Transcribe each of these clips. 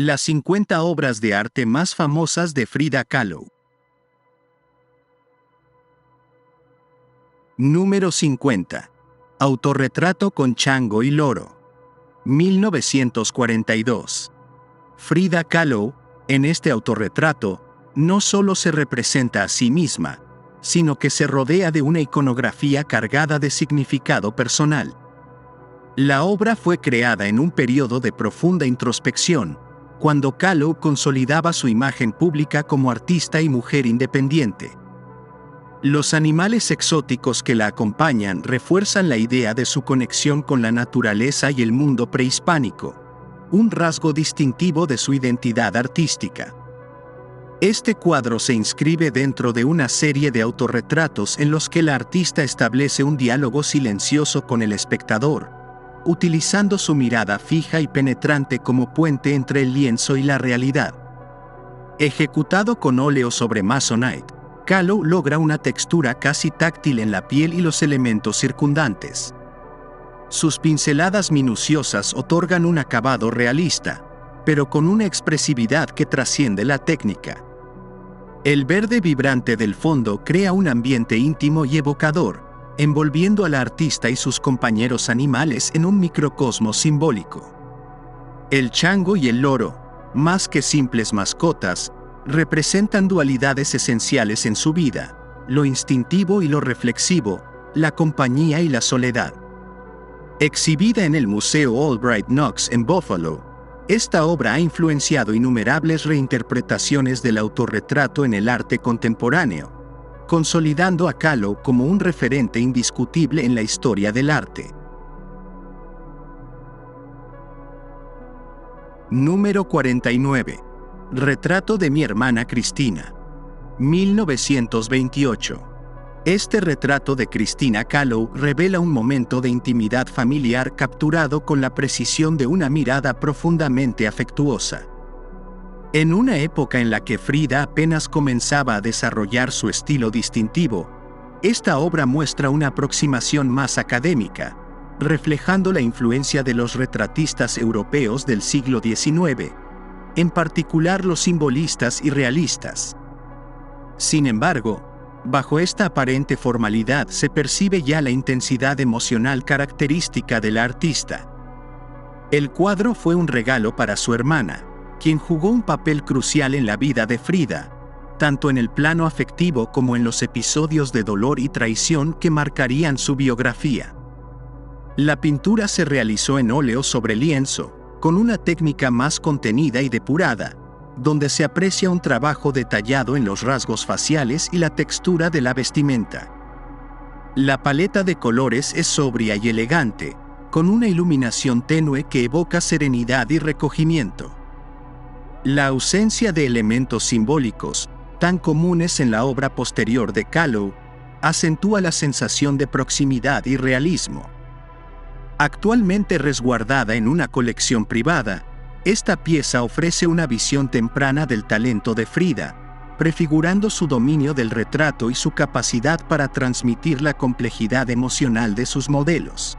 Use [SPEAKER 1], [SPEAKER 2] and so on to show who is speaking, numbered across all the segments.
[SPEAKER 1] Las 50 obras de arte más famosas de Frida Kahlo. Número 50. Autorretrato con chango y loro. 1942. Frida Kahlo, en este autorretrato, no solo se representa a sí misma, sino que se rodea de una iconografía cargada de significado personal. La obra fue creada en un periodo de profunda introspección, cuando Kahlo consolidaba su imagen pública como artista y mujer independiente. Los animales exóticos que la acompañan refuerzan la idea de su conexión con la naturaleza y el mundo prehispánico, un rasgo distintivo de su identidad artística. Este cuadro se inscribe dentro de una serie de autorretratos en los que la artista establece un diálogo silencioso con el espectador, utilizando su mirada fija y penetrante como puente entre el lienzo y la realidad. Ejecutado con óleo sobre Masonite, Kahlo logra una textura casi táctil en la piel y los elementos circundantes. Sus pinceladas minuciosas otorgan un acabado realista, pero con una expresividad que trasciende la técnica. El verde vibrante del fondo crea un ambiente íntimo y evocador, envolviendo a la artista y sus compañeros animales en un microcosmos simbólico. El chango y el loro, más que simples mascotas, representan dualidades esenciales en su vida, lo instintivo y lo reflexivo, la compañía y la soledad. Exhibida en el Museo Albright Knox en Buffalo, esta obra ha influenciado innumerables reinterpretaciones del autorretrato en el arte contemporáneo, consolidando a Kahlo como un referente indiscutible en la historia del arte. Número 49. Retrato de mi hermana Cristina. 1928. Este retrato de Cristina Kahlo revela un momento de intimidad familiar capturado con la precisión de una mirada profundamente afectuosa. En una época en la que Frida apenas comenzaba a desarrollar su estilo distintivo, esta obra muestra una aproximación más académica, reflejando la influencia de los retratistas europeos del siglo XIX, en particular los simbolistas y realistas. Sin embargo, bajo esta aparente formalidad se percibe ya la intensidad emocional característica de la artista. El cuadro fue un regalo para su hermana, quien jugó un papel crucial en la vida de Frida, tanto en el plano afectivo como en los episodios de dolor y traición que marcarían su biografía. La pintura se realizó en óleo sobre lienzo, con una técnica más contenida y depurada, donde se aprecia un trabajo detallado en los rasgos faciales y la textura de la vestimenta. La paleta de colores es sobria y elegante, con una iluminación tenue que evoca serenidad y recogimiento. La ausencia de elementos simbólicos, tan comunes en la obra posterior de Kahlo, acentúa la sensación de proximidad y realismo. Actualmente resguardada en una colección privada, esta pieza ofrece una visión temprana del talento de Frida, prefigurando su dominio del retrato y su capacidad para transmitir la complejidad emocional de sus modelos.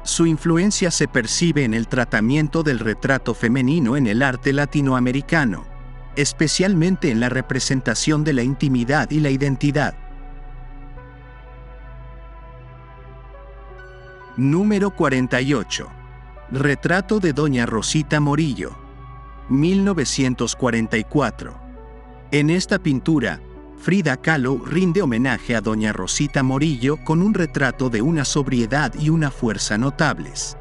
[SPEAKER 1] Su influencia se percibe en el tratamiento del retrato femenino en el arte latinoamericano, especialmente en la representación de la intimidad y la identidad. Número 48. Retrato de Doña Rosita Morillo. 1944. En esta pintura, Frida Kahlo rinde homenaje a Doña Rosita Morillo con un retrato de una sobriedad y una fuerza notables.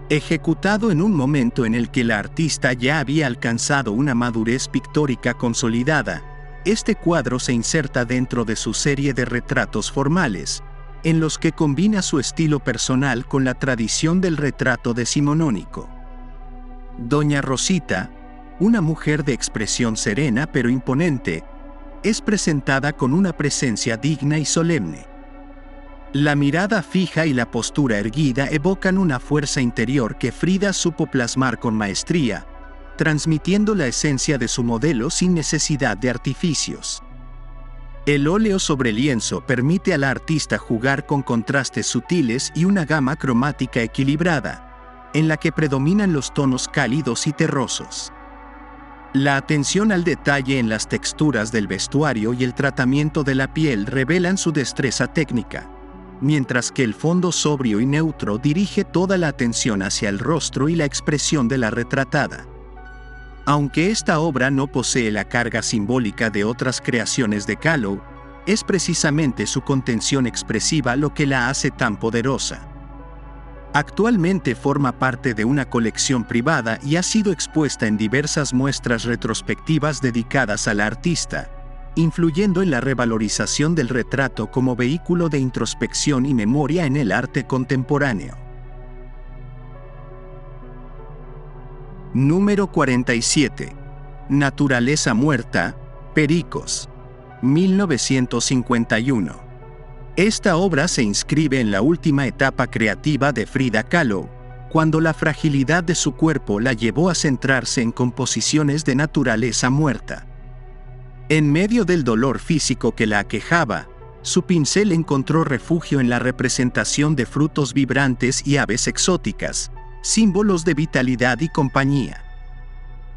[SPEAKER 1] Ejecutado en un momento en el que la artista ya había alcanzado una madurez pictórica consolidada, este cuadro se inserta dentro de su serie de retratos formales, en los que combina su estilo personal con la tradición del retrato decimonónico. Doña Rosita, una mujer de expresión serena pero imponente, es presentada con una presencia digna y solemne. La mirada fija y la postura erguida evocan una fuerza interior que Frida supo plasmar con maestría, transmitiendo la esencia de su modelo sin necesidad de artificios. El óleo sobre lienzo permite a la artista jugar con contrastes sutiles y una gama cromática equilibrada, en la que predominan los tonos cálidos y terrosos. La atención al detalle en las texturas del vestuario y el tratamiento de la piel revelan su destreza técnica, mientras que el fondo sobrio y neutro dirige toda la atención hacia el rostro y la expresión de la retratada. Aunque esta obra no posee la carga simbólica de otras creaciones de Kahlo, es precisamente su contención expresiva lo que la hace tan poderosa. Actualmente forma parte de una colección privada y ha sido expuesta en diversas muestras retrospectivas dedicadas a la artista, influyendo en la revalorización del retrato como vehículo de introspección y memoria en el arte contemporáneo. Número 47. Naturaleza muerta, Pericos, 1951. Esta obra se inscribe en la última etapa creativa de Frida Kahlo, cuando la fragilidad de su cuerpo la llevó a centrarse en composiciones de naturaleza muerta. En medio del dolor físico que la aquejaba, su pincel encontró refugio en la representación de frutos vibrantes y aves exóticas, símbolos de vitalidad y compañía.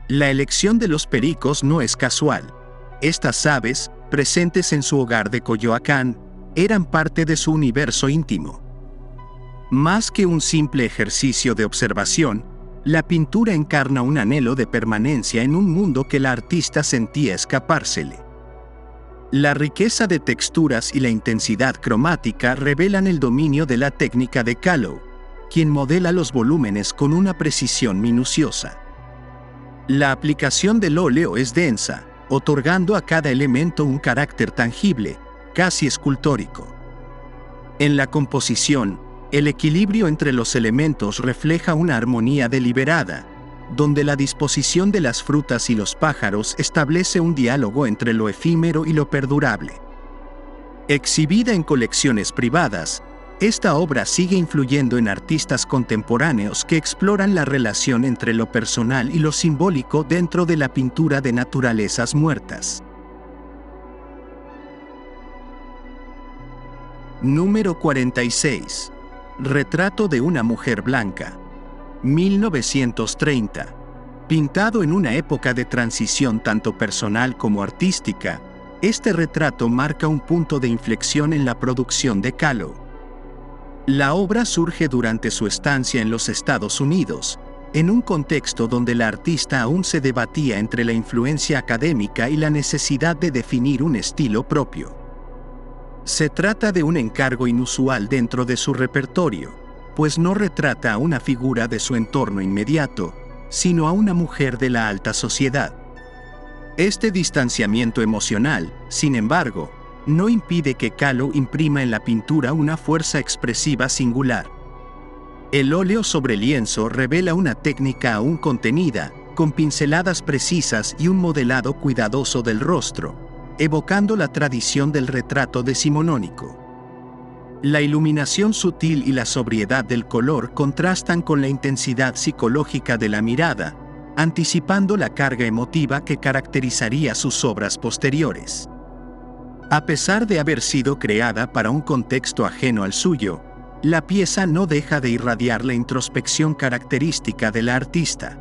[SPEAKER 1] La elección de los pericos no es casual. Estas aves, presentes en su hogar de Coyoacán, eran parte de su universo íntimo. Más que un simple ejercicio de observación, la pintura encarna un anhelo de permanencia en un mundo que la artista sentía escapársele. La riqueza de texturas y la intensidad cromática revelan el dominio de la técnica de Kahlo, quien modela los volúmenes con una precisión minuciosa. La aplicación del óleo es densa, otorgando a cada elemento un carácter tangible, casi escultórico. En la composición, el equilibrio entre los elementos refleja una armonía deliberada, donde la disposición de las frutas y los pájaros establece un diálogo entre lo efímero y lo perdurable. Exhibida en colecciones privadas, esta obra sigue influyendo en artistas contemporáneos que exploran la relación entre lo personal y lo simbólico dentro de la pintura de naturalezas muertas. Número 46. Retrato de una mujer blanca, 1930. Pintado en una época de transición tanto personal como artística, este retrato marca un punto de inflexión en la producción de Kahlo. La obra surge durante su estancia en los Estados Unidos, en un contexto donde la artista aún se debatía entre la influencia académica y la necesidad de definir un estilo propio. Se trata de un encargo inusual dentro de su repertorio, pues no retrata a una figura de su entorno inmediato, sino a una mujer de la alta sociedad. Este distanciamiento emocional, sin embargo, no impide que Kahlo imprima en la pintura una fuerza expresiva singular. El óleo sobre lienzo revela una técnica aún contenida, con pinceladas precisas y un modelado cuidadoso del rostro, evocando la tradición del retrato decimonónico. La iluminación sutil y la sobriedad del color contrastan con la intensidad psicológica de la mirada, anticipando la carga emotiva que caracterizaría sus obras posteriores. A pesar de haber sido creada para un contexto ajeno al suyo, la pieza no deja de irradiar la introspección característica de la artista.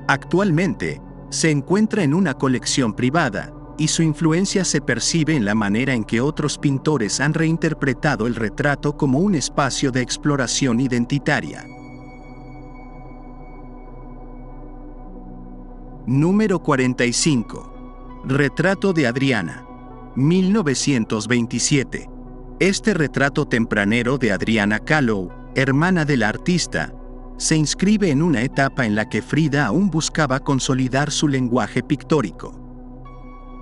[SPEAKER 1] Actualmente, se encuentra en una colección privada, y su influencia se percibe en la manera en que otros pintores han reinterpretado el retrato como un espacio de exploración identitaria. Número 45. Retrato de Adriana, 1927. Este retrato tempranero de Adriana Kahlo, hermana de la artista, se inscribe en una etapa en la que Frida aún buscaba consolidar su lenguaje pictórico.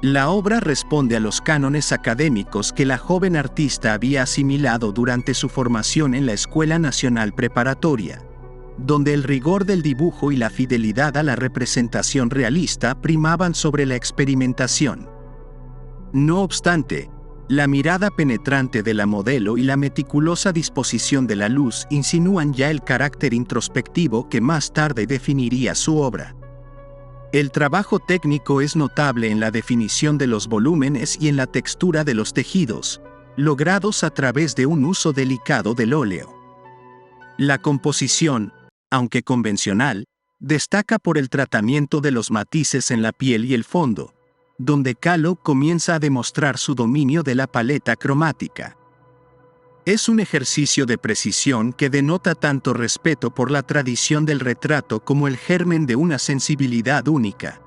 [SPEAKER 1] La obra responde a los cánones académicos que la joven artista había asimilado durante su formación en la Escuela Nacional Preparatoria, donde el rigor del dibujo y la fidelidad a la representación realista primaban sobre la experimentación. No obstante, la mirada penetrante de la modelo y la meticulosa disposición de la luz insinúan ya el carácter introspectivo que más tarde definiría su obra. El trabajo técnico es notable en la definición de los volúmenes y en la textura de los tejidos, logrados a través de un uso delicado del óleo. La composición, aunque convencional, destaca por el tratamiento de los matices en la piel y el fondo, donde Kahlo comienza a demostrar su dominio de la paleta cromática. Es un ejercicio de precisión que denota tanto respeto por la tradición del retrato como el germen de una sensibilidad única.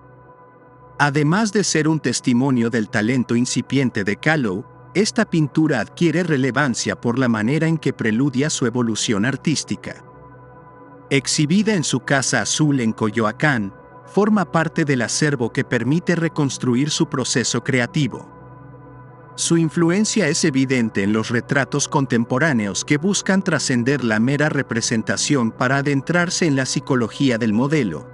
[SPEAKER 1] Además de ser un testimonio del talento incipiente de Kahlo, esta pintura adquiere relevancia por la manera en que preludia su evolución artística. Exhibida en su Casa Azul en Coyoacán, forma parte del acervo que permite reconstruir su proceso creativo. Su influencia es evidente en los retratos contemporáneos que buscan trascender la mera representación para adentrarse en la psicología del modelo,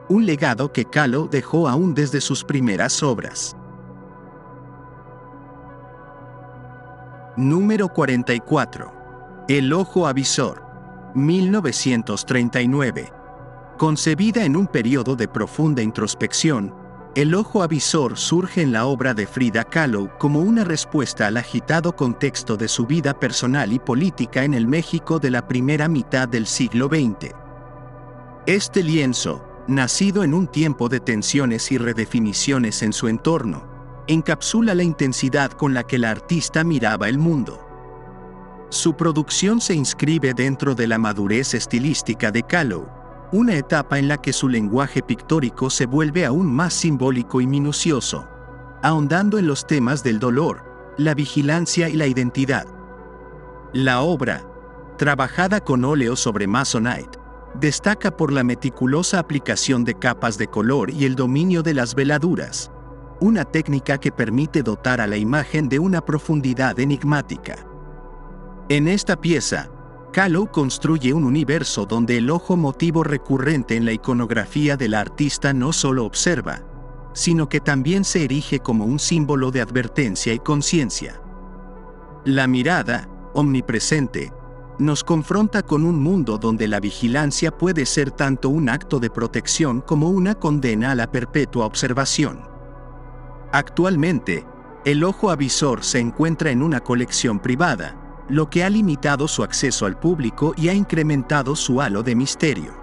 [SPEAKER 1] un legado que Kahlo dejó aún desde sus primeras obras. Número 44. El ojo avisor, 1939. Concebida en un periodo de profunda introspección, el ojo avisor surge en la obra de Frida Kahlo como una respuesta al agitado contexto de su vida personal y política en el México de la primera mitad del siglo XX. Este lienzo, nacido en un tiempo de tensiones y redefiniciones en su entorno, encapsula la intensidad con la que la artista miraba el mundo. Su producción se inscribe dentro de la madurez estilística de Kahlo, una etapa en la que su lenguaje pictórico se vuelve aún más simbólico y minucioso, ahondando en los temas del dolor, la vigilancia y la identidad. La obra, trabajada con óleo sobre Masonite, destaca por la meticulosa aplicación de capas de color y el dominio de las veladuras, una técnica que permite dotar a la imagen de una profundidad enigmática. En esta pieza, Kahlo construye un universo donde el ojo, motivo recurrente en la iconografía de la artista, no solo observa, sino que también se erige como un símbolo de advertencia y conciencia. La mirada, omnipresente, nos confronta con un mundo donde la vigilancia puede ser tanto un acto de protección como una condena a la perpetua observación. Actualmente, el ojo avisor se encuentra en una colección privada, lo que ha limitado su acceso al público y ha incrementado su halo de misterio.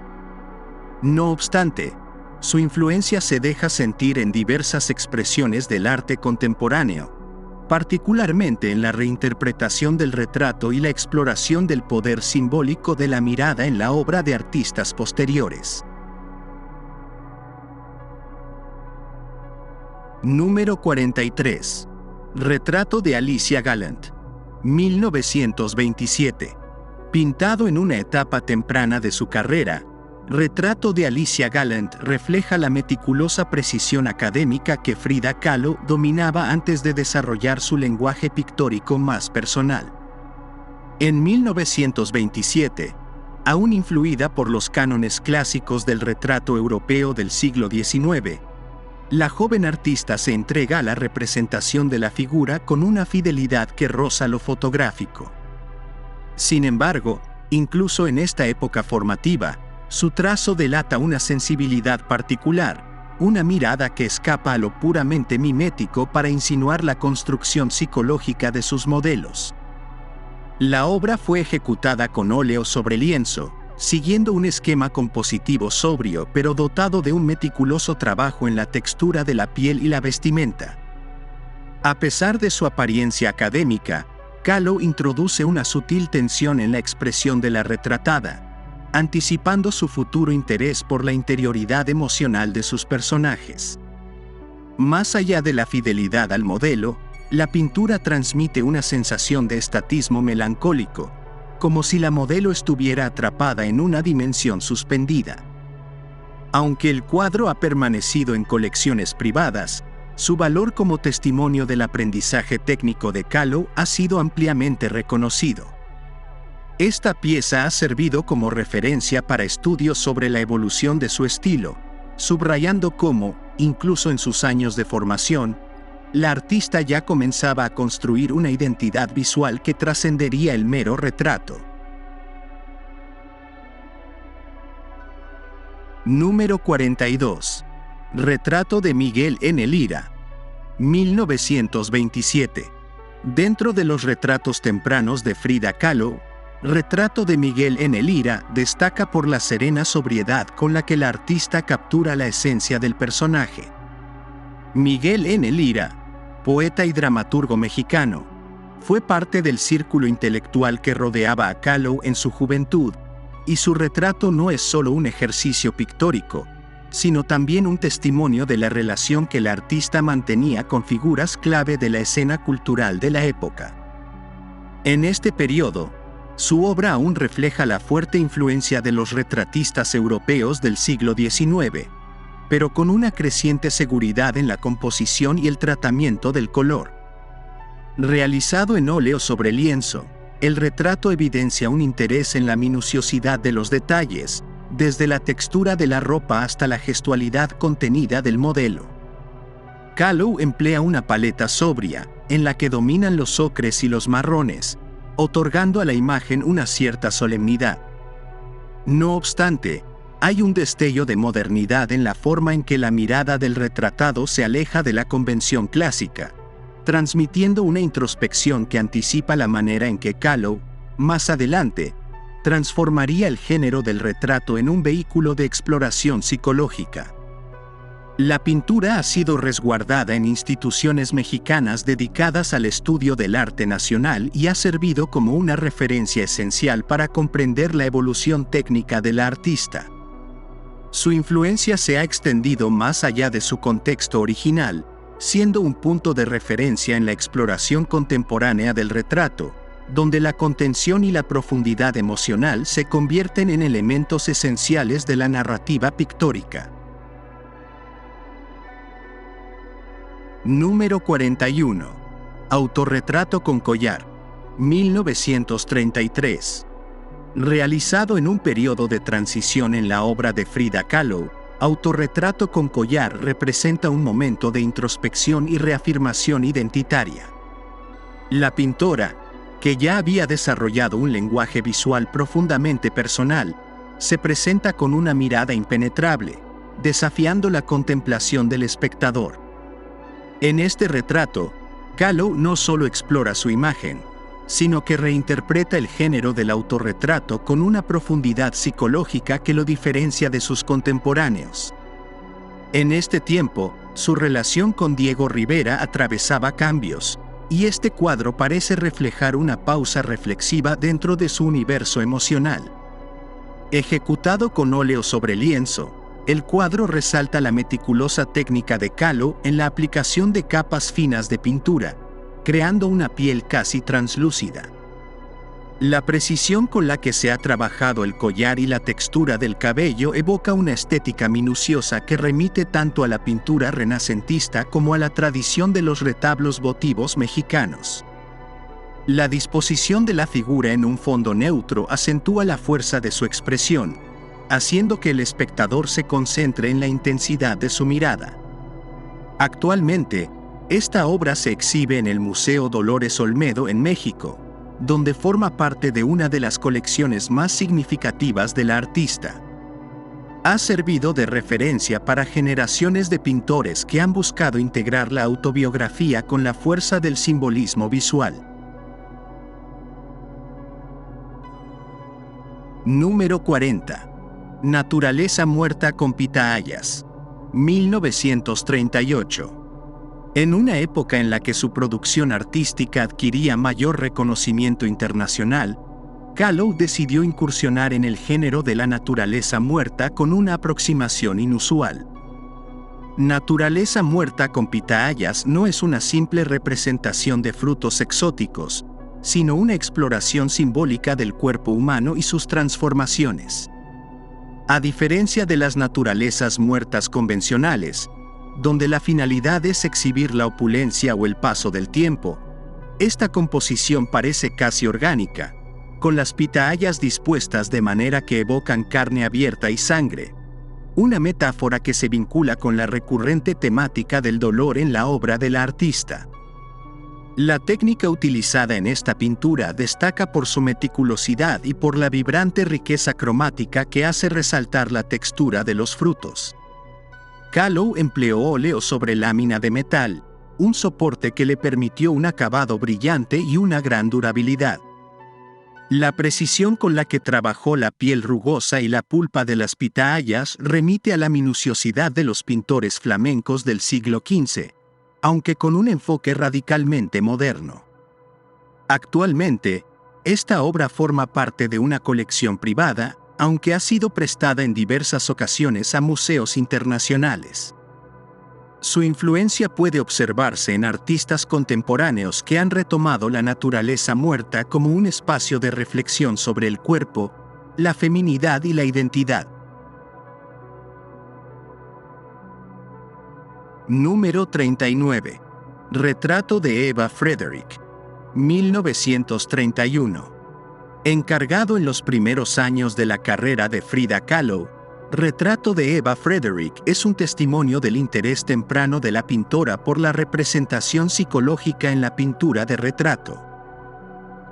[SPEAKER 1] No obstante, su influencia se deja sentir en diversas expresiones del arte contemporáneo, particularmente en la reinterpretación del retrato y la exploración del poder simbólico de la mirada en la obra de artistas posteriores. Número 43. Retrato de Alicia Gallant, 1927. Pintado en una etapa temprana de su carrera, Retrato de Alicia Gallant refleja la meticulosa precisión académica que Frida Kahlo dominaba antes de desarrollar su lenguaje pictórico más personal. En 1927, aún influida por los cánones clásicos del retrato europeo del siglo XIX, la joven artista se entrega a la representación de la figura con una fidelidad que roza lo fotográfico. Sin embargo, incluso en esta época formativa, su trazo delata una sensibilidad particular, una mirada que escapa a lo puramente mimético para insinuar la construcción psicológica de sus modelos. La obra fue ejecutada con óleo sobre lienzo, siguiendo un esquema compositivo sobrio pero dotado de un meticuloso trabajo en la textura de la piel y la vestimenta. A pesar de su apariencia académica, Kahlo introduce una sutil tensión en la expresión de la retratada, anticipando su futuro interés por la interioridad emocional de sus personajes. Más allá de la fidelidad al modelo, la pintura transmite una sensación de estatismo melancólico, como si la modelo estuviera atrapada en una dimensión suspendida. Aunque el cuadro ha permanecido en colecciones privadas, su valor como testimonio del aprendizaje técnico de Kahlo ha sido ampliamente reconocido. Esta pieza ha servido como referencia para estudios sobre la evolución de su estilo, subrayando cómo, incluso en sus años de formación, la artista ya comenzaba a construir una identidad visual que trascendería el mero retrato. Número 42. Retrato de Miguel N. Lira, 1927. Dentro de los retratos tempranos de Frida Kahlo, Retrato de Miguel N. Lira destaca por la serena sobriedad con la que el artista captura la esencia del personaje. Miguel N. Lira, poeta y dramaturgo mexicano, fue parte del círculo intelectual que rodeaba a Kahlo en su juventud, y su retrato no es solo un ejercicio pictórico, sino también un testimonio de la relación que el artista mantenía con figuras clave de la escena cultural de la época. En este periodo, su obra aún refleja la fuerte influencia de los retratistas europeos del siglo XIX, pero con una creciente seguridad en la composición y el tratamiento del color. Realizado en óleo sobre lienzo, el retrato evidencia un interés en la minuciosidad de los detalles, desde la textura de la ropa hasta la gestualidad contenida del modelo. Kahlo emplea una paleta sobria, en la que dominan los ocres y los marrones, otorgando a la imagen una cierta solemnidad. No obstante, hay un destello de modernidad en la forma en que la mirada del retratado se aleja de la convención clásica, transmitiendo una introspección que anticipa la manera en que Kahlo, más adelante, transformaría el género del retrato en un vehículo de exploración psicológica. La pintura ha sido resguardada en instituciones mexicanas dedicadas al estudio del arte nacional y ha servido como una referencia esencial para comprender la evolución técnica del artista. Su influencia se ha extendido más allá de su contexto original, siendo un punto de referencia en la exploración contemporánea del retrato, donde la contención y la profundidad emocional se convierten en elementos esenciales de la narrativa pictórica. Número 41. Autorretrato con collar, 1933. Realizado en un periodo de transición en la obra de Frida Kahlo, Autorretrato con collar representa un momento de introspección y reafirmación identitaria. La pintora, que ya había desarrollado un lenguaje visual profundamente personal, se presenta con una mirada impenetrable, desafiando la contemplación del espectador. En este retrato, Kahlo no solo explora su imagen, sino que reinterpreta el género del autorretrato con una profundidad psicológica que lo diferencia de sus contemporáneos. En este tiempo, su relación con Diego Rivera atravesaba cambios, y este cuadro parece reflejar una pausa reflexiva dentro de su universo emocional. Ejecutado con óleo sobre lienzo, el cuadro resalta la meticulosa técnica de Kahlo en la aplicación de capas finas de pintura, creando una piel casi translúcida. La precisión con la que se ha trabajado el collar y la textura del cabello evoca una estética minuciosa que remite tanto a la pintura renacentista como a la tradición de los retablos votivos mexicanos. La disposición de la figura en un fondo neutro acentúa la fuerza de su expresión, haciendo que el espectador se concentre en la intensidad de su mirada. Actualmente, esta obra se exhibe en el Museo Dolores Olmedo en México, donde forma parte de una de las colecciones más significativas de la artista. Ha servido de referencia para generaciones de pintores que han buscado integrar la autobiografía con la fuerza del simbolismo visual. Número 40. Naturaleza muerta con pitahayas, 1938. En una época en la que su producción artística adquiría mayor reconocimiento internacional, Kahlo decidió incursionar en el género de la naturaleza muerta con una aproximación inusual. Naturaleza muerta con pitahayas no es una simple representación de frutos exóticos, sino una exploración simbólica del cuerpo humano y sus transformaciones. A diferencia de las naturalezas muertas convencionales, donde la finalidad es exhibir la opulencia o el paso del tiempo, esta composición parece casi orgánica, con las pitahayas dispuestas de manera que evocan carne abierta y sangre, una metáfora que se vincula con la recurrente temática del dolor en la obra de la artista. La técnica utilizada en esta pintura destaca por su meticulosidad y por la vibrante riqueza cromática que hace resaltar la textura de los frutos. Kahlo empleó óleo sobre lámina de metal, un soporte que le permitió un acabado brillante y una gran durabilidad. La precisión con la que trabajó la piel rugosa y la pulpa de las pitahayas remite a la minuciosidad de los pintores flamencos del siglo XV, aunque con un enfoque radicalmente moderno. Actualmente, esta obra forma parte de una colección privada, aunque ha sido prestada en diversas ocasiones a museos internacionales. Su influencia puede observarse en artistas contemporáneos que han retomado la naturaleza muerta como un espacio de reflexión sobre el cuerpo, la feminidad y la identidad. Número 39. Retrato de Eva Frederick, 1931. Encargado en los primeros años de la carrera de Frida Kahlo, Retrato de Eva Frederick es un testimonio del interés temprano de la pintora por la representación psicológica en la pintura de retrato.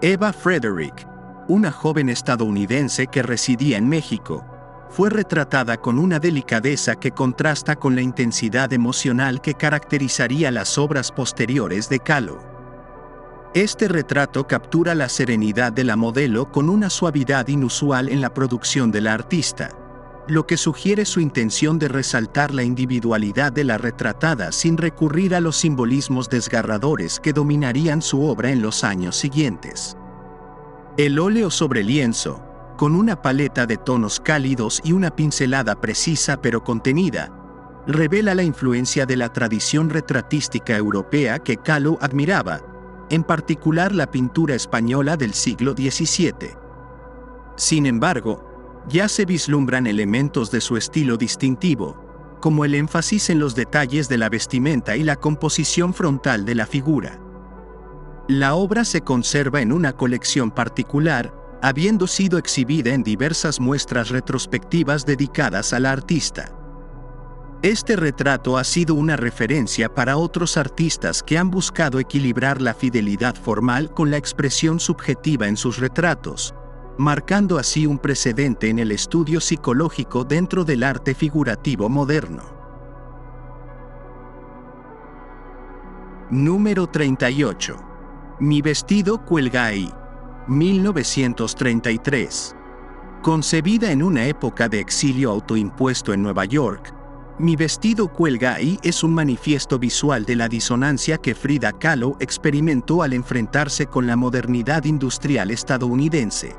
[SPEAKER 1] Eva Frederick, una joven estadounidense que residía en México, fue retratada con una delicadeza que contrasta con la intensidad emocional que caracterizaría las obras posteriores de Kahlo. Este retrato captura la serenidad de la modelo con una suavidad inusual en la producción de la artista, lo que sugiere su intención de resaltar la individualidad de la retratada sin recurrir a los simbolismos desgarradores que dominarían su obra en los años siguientes. El óleo sobre lienzo, con una paleta de tonos cálidos y una pincelada precisa pero contenida, revela la influencia de la tradición retratística europea que Kahlo admiraba, en particular la pintura española del siglo XVII. Sin embargo, ya se vislumbran elementos de su estilo distintivo, como el énfasis en los detalles de la vestimenta y la composición frontal de la figura. La obra se conserva en una colección particular, habiendo sido exhibida en diversas muestras retrospectivas dedicadas a la artista. Este retrato ha sido una referencia para otros artistas que han buscado equilibrar la fidelidad formal con la expresión subjetiva en sus retratos, marcando así un precedente en el estudio psicológico dentro del arte figurativo moderno. Número 38. Mi vestido cuelga ahí, 1933. Concebida en una época de exilio autoimpuesto en Nueva York, Mi vestido cuelga ahí es un manifiesto visual de la disonancia que Frida Kahlo experimentó al enfrentarse con la modernidad industrial estadounidense.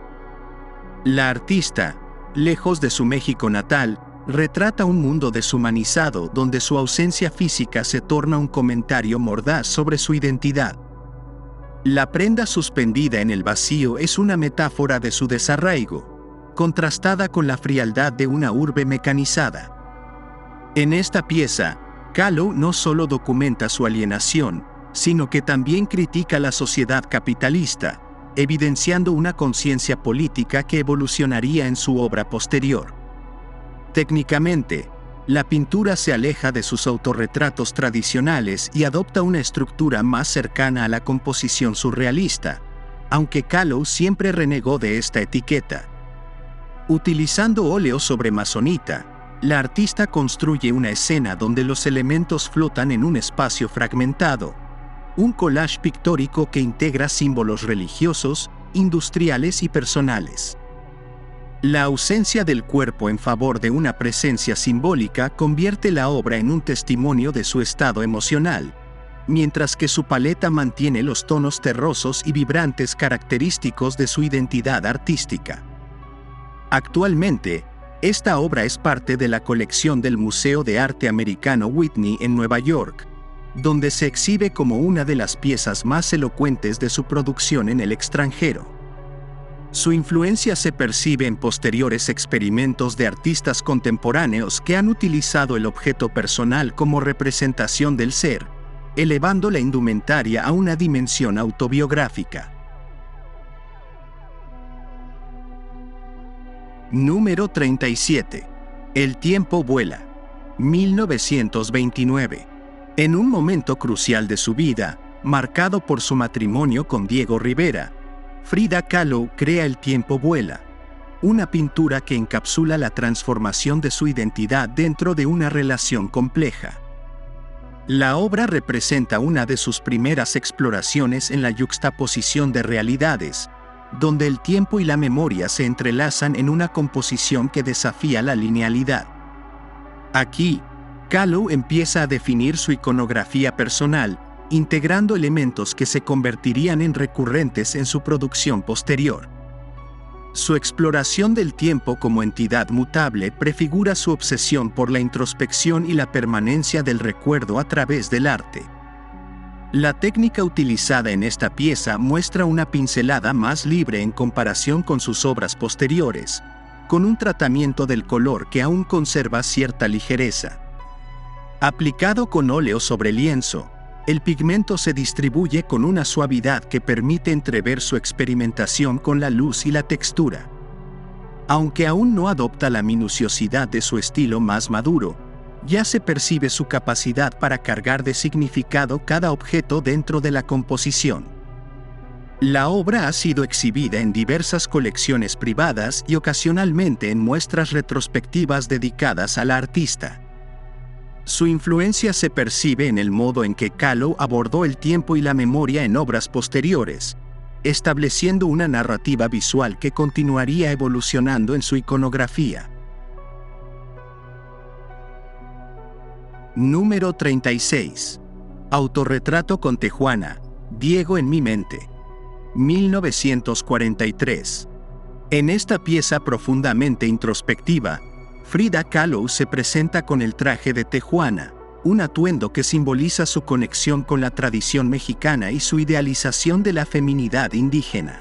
[SPEAKER 1] La artista, lejos de su México natal, retrata un mundo deshumanizado donde su ausencia física se torna un comentario mordaz sobre su identidad. La prenda suspendida en el vacío es una metáfora de su desarraigo, contrastada con la frialdad de una urbe mecanizada. En esta pieza, Kahlo no solo documenta su alienación, sino que también critica la sociedad capitalista, evidenciando una conciencia política que evolucionaría en su obra posterior. Técnicamente, la pintura se aleja de sus autorretratos tradicionales y adopta una estructura más cercana a la composición surrealista, aunque Kahlo siempre renegó de esta etiqueta. Utilizando óleo sobre amazonita, la artista construye una escena donde los elementos flotan en un espacio fragmentado, un collage pictórico que integra símbolos religiosos, industriales y personales. La ausencia del cuerpo en favor de una presencia simbólica convierte la obra en un testimonio de su estado emocional, mientras que su paleta mantiene los tonos terrosos y vibrantes característicos de su identidad artística. Actualmente, esta obra es parte de la colección del Museo de Arte Americano Whitney en Nueva York, donde se exhibe como una de las piezas más elocuentes de su producción en el extranjero. Su influencia se percibe en posteriores experimentos de artistas contemporáneos que han utilizado el objeto personal como representación del ser, elevando la indumentaria a una dimensión autobiográfica. Número 37. El tiempo vuela. 1929. En un momento crucial de su vida, marcado por su matrimonio con Diego Rivera, Frida Kahlo crea El tiempo vuela, una pintura que encapsula la transformación de su identidad dentro de una relación compleja. La obra representa una de sus primeras exploraciones en la yuxtaposición de realidades, donde el tiempo y la memoria se entrelazan en una composición que desafía la linealidad. Aquí, Kahlo empieza a definir su iconografía personal, integrando elementos que se convertirían en recurrentes en su producción posterior. Su exploración del tiempo como entidad mutable prefigura su obsesión por la introspección y la permanencia del recuerdo a través del arte. La técnica utilizada en esta pieza muestra una pincelada más libre en comparación con sus obras posteriores, con un tratamiento del color que aún conserva cierta ligereza. Aplicado con óleo sobre lienzo, el pigmento se distribuye con una suavidad que permite entrever su experimentación con la luz y la textura. Aunque aún no adopta la minuciosidad de su estilo más maduro, ya se percibe su capacidad para cargar de significado cada objeto dentro de la composición. La obra ha sido exhibida en diversas colecciones privadas y ocasionalmente en muestras retrospectivas dedicadas a la artista. Su influencia se percibe en el modo en que Kahlo abordó el tiempo y la memoria en obras posteriores, estableciendo una narrativa visual que continuaría evolucionando en su iconografía. Número 36. Autorretrato con Tejuana, Diego en mi mente. 1943. En esta pieza profundamente introspectiva, Frida Kahlo se presenta con el traje de Tejuana, un atuendo que simboliza su conexión con la tradición mexicana y su idealización de la feminidad indígena.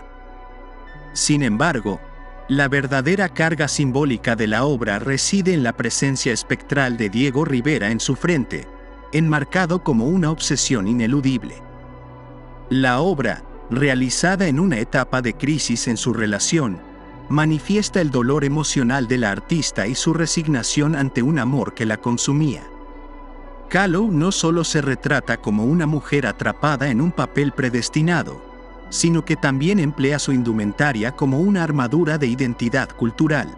[SPEAKER 1] Sin embargo, la verdadera carga simbólica de la obra reside en la presencia espectral de Diego Rivera en su frente, enmarcado como una obsesión ineludible. La obra, realizada en una etapa de crisis en su relación, manifiesta el dolor emocional de la artista y su resignación ante un amor que la consumía. Kahlo no solo se retrata como una mujer atrapada en un papel predestinado, sino que también emplea su indumentaria como una armadura de identidad cultural.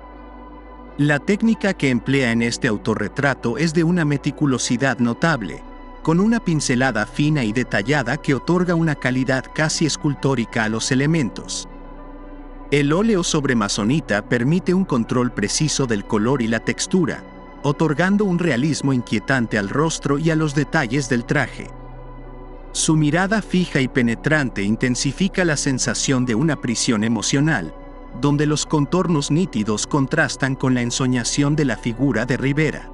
[SPEAKER 1] La técnica que emplea en este autorretrato es de una meticulosidad notable, con una pincelada fina y detallada que otorga una calidad casi escultórica a los elementos. El óleo sobre amazonita permite un control preciso del color y la textura, otorgando un realismo inquietante al rostro y a los detalles del traje. Su mirada fija y penetrante intensifica la sensación de una prisión emocional, donde los contornos nítidos contrastan con la ensoñación de la figura de Rivera.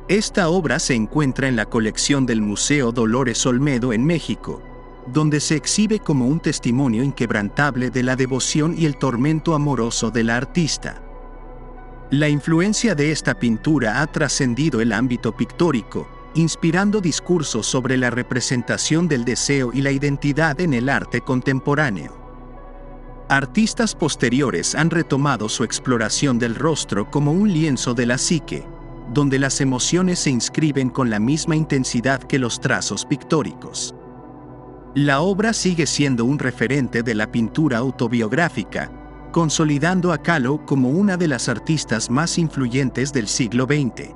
[SPEAKER 1] Esta obra se encuentra en la colección del Museo Dolores Olmedo en México, donde se exhibe como un testimonio inquebrantable de la devoción y el tormento amoroso de la artista. La influencia de esta pintura ha trascendido el ámbito pictórico, inspirando discursos sobre la representación del deseo y la identidad en el arte contemporáneo. Artistas posteriores han retomado su exploración del rostro como un lienzo de la psique, donde las emociones se inscriben con la misma intensidad que los trazos pictóricos. La obra sigue siendo un referente de la pintura autobiográfica, consolidando a Kahlo como una de las artistas más influyentes del siglo XX.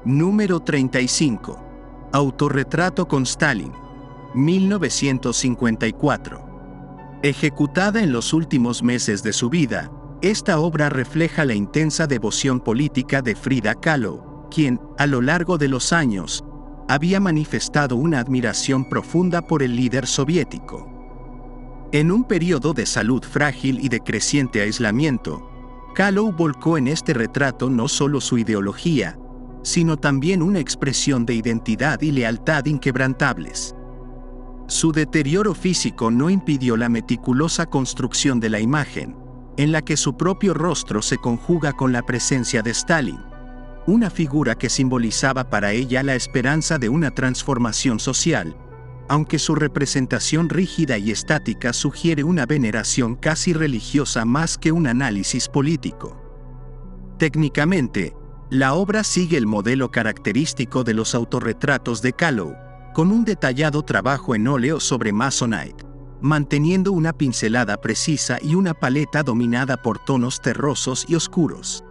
[SPEAKER 1] Número 35. Autorretrato con Stalin, 1954. Ejecutada en los últimos meses de su vida, esta obra refleja la intensa devoción política de Frida Kahlo, quien, a lo largo de los años, había manifestado una admiración profunda por el líder soviético. En un periodo de salud frágil y de creciente aislamiento, Kahlo volcó en este retrato no solo su ideología, sino también una expresión de identidad y lealtad inquebrantables. Su deterioro físico no impidió la meticulosa construcción de la imagen, en la que su propio rostro se conjuga con la presencia de Stalin, una figura que simbolizaba para ella la esperanza de una transformación social, aunque su representación rígida y estática sugiere una veneración casi religiosa más que un análisis político. Técnicamente, la obra sigue el modelo característico de los autorretratos de Kahlo, con un detallado trabajo en óleo sobre amazonite, manteniendo una pincelada precisa y una paleta dominada por tonos terrosos y oscuros.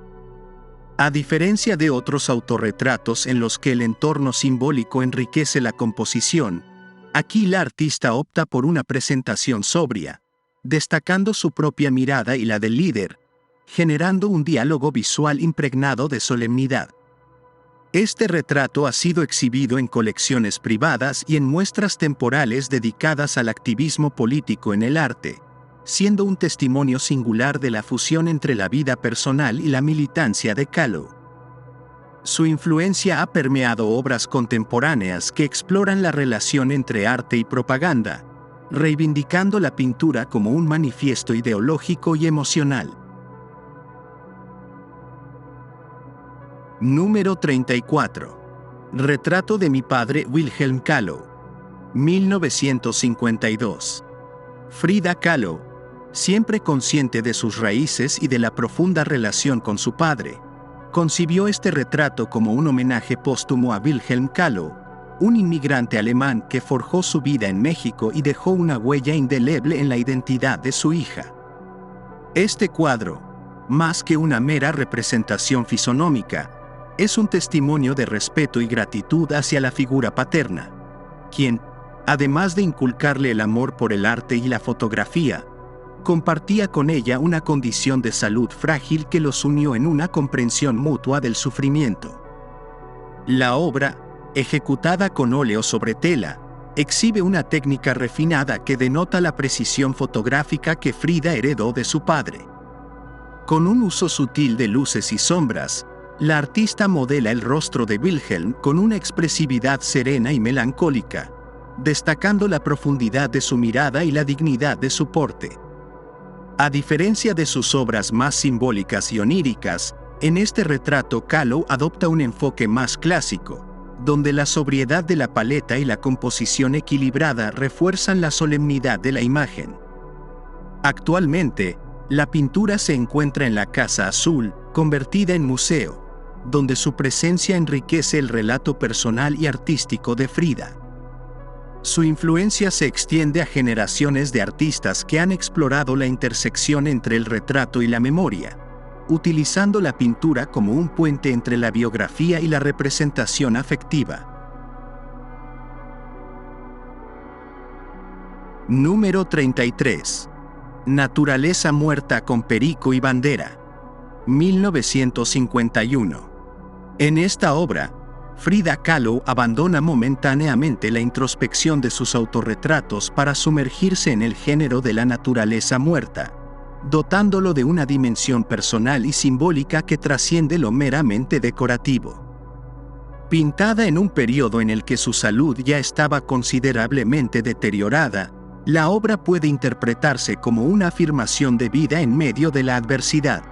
[SPEAKER 1] A diferencia de otros autorretratos en los que el entorno simbólico enriquece la composición, Aquí la artista opta por una presentación sobria, destacando su propia mirada y la del líder, generando un diálogo visual impregnado de solemnidad. Este retrato ha sido exhibido en colecciones privadas y en muestras temporales dedicadas al activismo político en el arte, siendo un testimonio singular de la fusión entre la vida personal y la militancia de Kahlo. Su influencia ha permeado obras contemporáneas que exploran la relación entre arte y propaganda, reivindicando la pintura como un manifiesto ideológico y emocional. Número 34. Retrato de mi padre Wilhelm Kahlo. 1952. Frida Kahlo, siempre consciente de sus raíces y de la profunda relación con su padre, concibió este retrato como un homenaje póstumo a Wilhelm Kahlo, un inmigrante alemán que forjó su vida en México y dejó una huella indeleble en la identidad de su hija. Este cuadro, más que una mera representación fisonómica, es un testimonio de respeto y gratitud hacia la figura paterna, quien, además de inculcarle el amor por el arte y la fotografía, compartía con ella una condición de salud frágil que los unió en una comprensión mutua del sufrimiento. La obra, ejecutada con óleo sobre tela, exhibe una técnica refinada que denota la precisión fotográfica que Frida heredó de su padre. Con un uso sutil de luces y sombras, la artista modela el rostro de Wilhelm con una expresividad serena y melancólica, destacando la profundidad de su mirada y la dignidad de su porte. A diferencia de sus obras más simbólicas y oníricas, en este retrato Kahlo adopta un enfoque más clásico, donde la sobriedad de la paleta y la composición equilibrada refuerzan la solemnidad de la imagen. Actualmente, la pintura se encuentra en la Casa Azul, convertida en museo, donde su presencia enriquece el relato personal y artístico de Frida. Su influencia se extiende a generaciones de artistas que han explorado la intersección entre el retrato y la memoria, utilizando la pintura como un puente entre la biografía y la representación afectiva. Número 33. Naturaleza muerta con perico y bandera. 1951. En esta obra, Frida Kahlo abandona momentáneamente la introspección de sus autorretratos para sumergirse en el género de la naturaleza muerta, dotándolo de una dimensión personal y simbólica que trasciende lo meramente decorativo. Pintada en un periodo en el que su salud ya estaba considerablemente deteriorada, la obra puede interpretarse como una afirmación de vida en medio de la adversidad.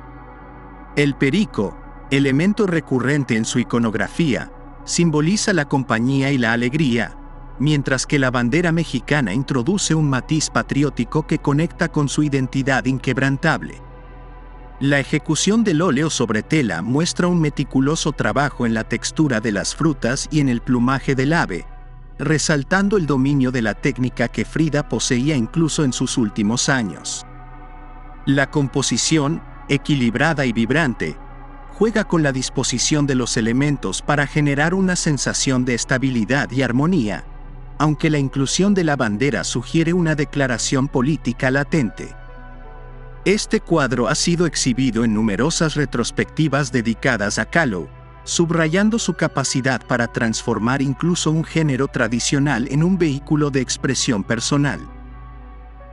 [SPEAKER 1] El perico, elemento recurrente en su iconografía, simboliza la compañía y la alegría, mientras que la bandera mexicana introduce un matiz patriótico que conecta con su identidad inquebrantable. La ejecución del óleo sobre tela muestra un meticuloso trabajo en la textura de las frutas y en el plumaje del ave, resaltando el dominio de la técnica que Frida poseía incluso en sus últimos años. La composición, equilibrada y vibrante, juega con la disposición de los elementos para generar una sensación de estabilidad y armonía, aunque la inclusión de la bandera sugiere una declaración política latente. Este cuadro ha sido exhibido en numerosas retrospectivas dedicadas a Kahlo, subrayando su capacidad para transformar incluso un género tradicional en un vehículo de expresión personal.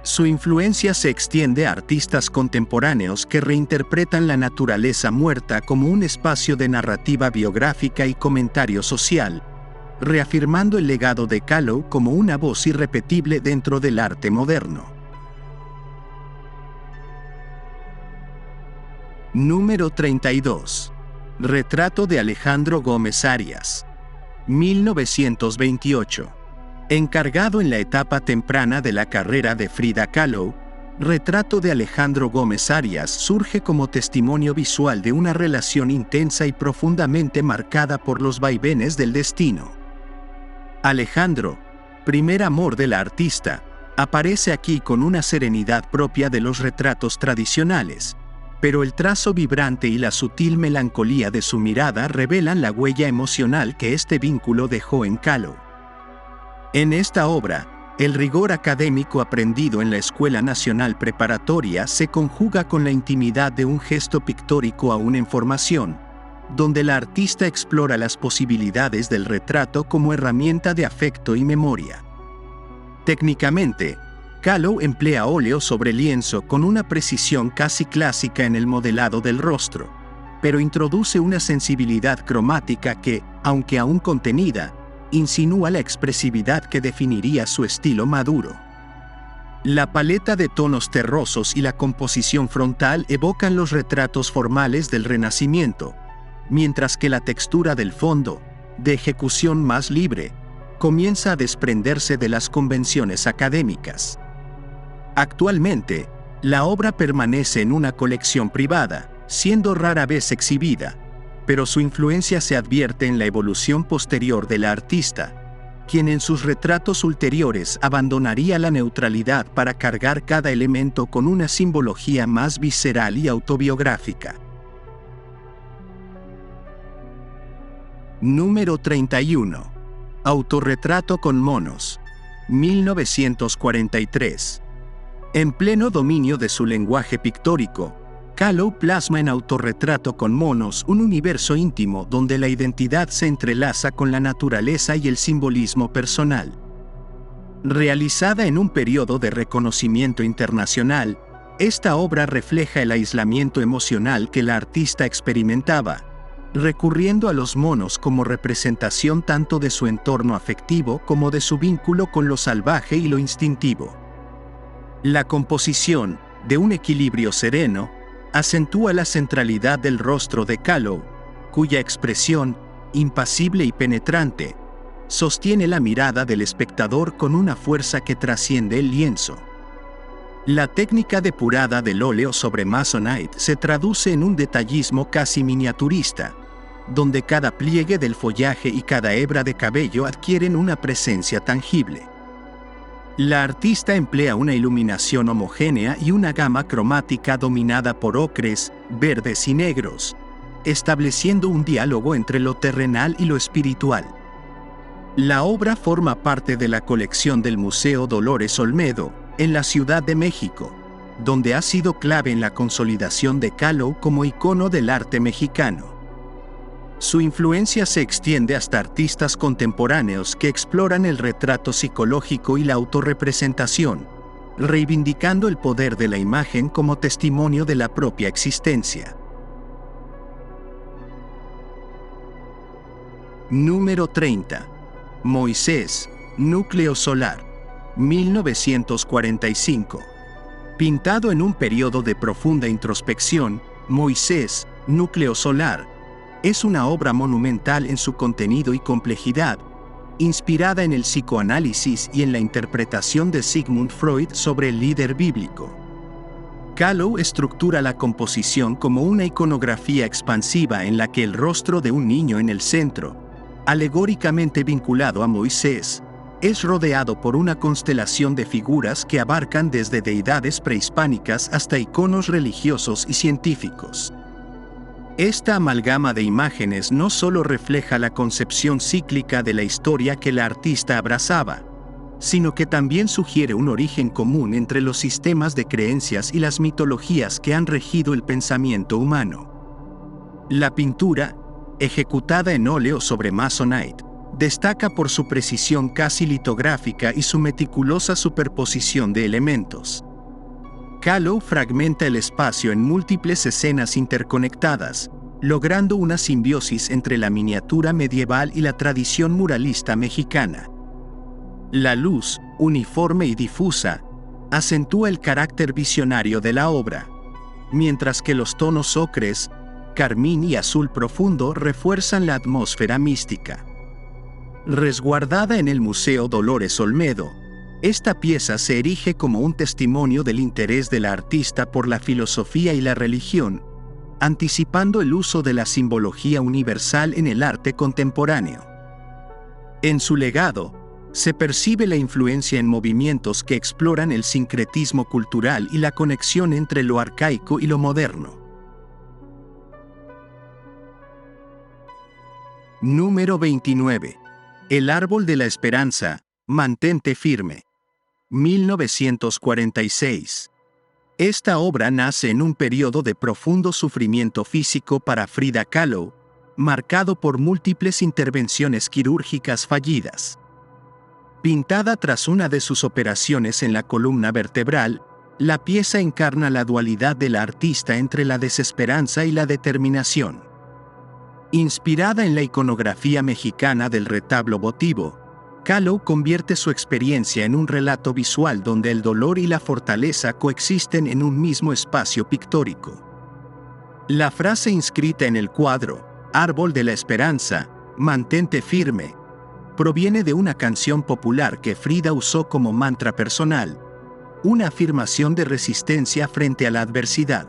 [SPEAKER 1] Su influencia se extiende a artistas contemporáneos que reinterpretan la naturaleza muerta como un espacio de narrativa biográfica y comentario social, reafirmando el legado de Kahlo como una voz irrepetible dentro del arte moderno. Número 32. Retrato de Alejandro Gómez Arias. 1928. Encargado en la etapa temprana de la carrera de Frida Kahlo, Retrato de Alejandro Gómez Arias surge como testimonio visual de una relación intensa y profundamente marcada por los vaivenes del destino. Alejandro, primer amor de la artista, aparece aquí con una serenidad propia de los retratos tradicionales, pero el trazo vibrante y la sutil melancolía de su mirada revelan la huella emocional que este vínculo dejó en Kahlo. En esta obra, el rigor académico aprendido en la Escuela Nacional Preparatoria se conjuga con la intimidad de un gesto pictórico aún en formación, donde la artista explora las posibilidades del retrato como herramienta de afecto y memoria. Técnicamente, Kahlo emplea óleo sobre lienzo con una precisión casi clásica en el modelado del rostro, pero introduce una sensibilidad cromática que, aunque aún contenida, insinúa la expresividad que definiría su estilo maduro. La paleta de tonos terrosos y la composición frontal evocan los retratos formales del Renacimiento, mientras que la textura del fondo, de ejecución más libre, comienza a desprenderse de las convenciones académicas. Actualmente, la obra permanece en una colección privada, siendo rara vez exhibida, pero su influencia se advierte en la evolución posterior de la artista, quien en sus retratos ulteriores abandonaría la neutralidad para cargar cada elemento con una simbología más visceral y autobiográfica. Número 31. Autorretrato con monos. 1943. En pleno dominio de su lenguaje pictórico, Kahlo plasma en Autorretrato con monos un universo íntimo donde la identidad se entrelaza con la naturaleza y el simbolismo personal. Realizada en un periodo de reconocimiento internacional, esta obra refleja el aislamiento emocional que la artista experimentaba, recurriendo a los monos como representación tanto de su entorno afectivo como de su vínculo con lo salvaje y lo instintivo. La composición, de un equilibrio sereno, acentúa la centralidad del rostro de Kahlo, cuya expresión, impasible y penetrante, sostiene la mirada del espectador con una fuerza que trasciende el lienzo. La técnica depurada del óleo sobre Masonite se traduce en un detallismo casi miniaturista, donde cada pliegue del follaje y cada hebra de cabello adquieren una presencia tangible. La artista emplea una iluminación homogénea y una gama cromática dominada por ocres, verdes y negros, estableciendo un diálogo entre lo terrenal y lo espiritual. La obra forma parte de la colección del Museo Dolores Olmedo, en la Ciudad de México, donde ha sido clave en la consolidación de Kahlo como icono del arte mexicano. Su influencia se extiende hasta artistas contemporáneos que exploran el retrato psicológico y la autorrepresentación, reivindicando el poder de la imagen como testimonio de la propia existencia. Número 30. Moisés, núcleo solar. 1945. Pintado en un periodo de profunda introspección, Moisés, núcleo solar, es una obra monumental en su contenido y complejidad, inspirada en el psicoanálisis y en la interpretación de Sigmund Freud sobre el líder bíblico. Kahlo estructura la composición como una iconografía expansiva en la que el rostro de un niño en el centro, alegóricamente vinculado a Moisés, es rodeado por una constelación de figuras que abarcan desde deidades prehispánicas hasta iconos religiosos y científicos. Esta amalgama de imágenes no solo refleja la concepción cíclica de la historia que la artista abrazaba, sino que también sugiere un origen común entre los sistemas de creencias y las mitologías que han regido el pensamiento humano. La pintura, ejecutada en óleo sobre Masonite, destaca por su precisión casi litográfica y su meticulosa superposición de elementos. Kahlo fragmenta el espacio en múltiples escenas interconectadas, logrando una simbiosis entre la miniatura medieval y la tradición muralista mexicana. La luz, uniforme y difusa, acentúa el carácter visionario de la obra, mientras que los tonos ocres, carmín y azul profundo refuerzan la atmósfera mística. Resguardada en el Museo Dolores Olmedo, esta pieza se erige como un testimonio del interés de la artista por la filosofía y la religión, anticipando el uso de la simbología universal en el arte contemporáneo. En su legado, se percibe la influencia en movimientos que exploran el sincretismo cultural y la conexión entre lo arcaico y lo moderno. Número 29. El árbol de la esperanza, Mantente firme. 1946. Esta obra nace en un periodo de profundo sufrimiento físico para Frida Kahlo, marcado por múltiples intervenciones quirúrgicas fallidas. Pintada tras una de sus operaciones en la columna vertebral, la pieza encarna la dualidad de la artista entre la desesperanza y la determinación. Inspirada en la iconografía mexicana del retablo votivo, Kahlo convierte su experiencia en un relato visual donde el dolor y la fortaleza coexisten en un mismo espacio pictórico. La frase inscrita en el cuadro, Árbol de la Esperanza, mantente firme, proviene de una canción popular que Frida usó como mantra personal, una afirmación de resistencia frente a la adversidad.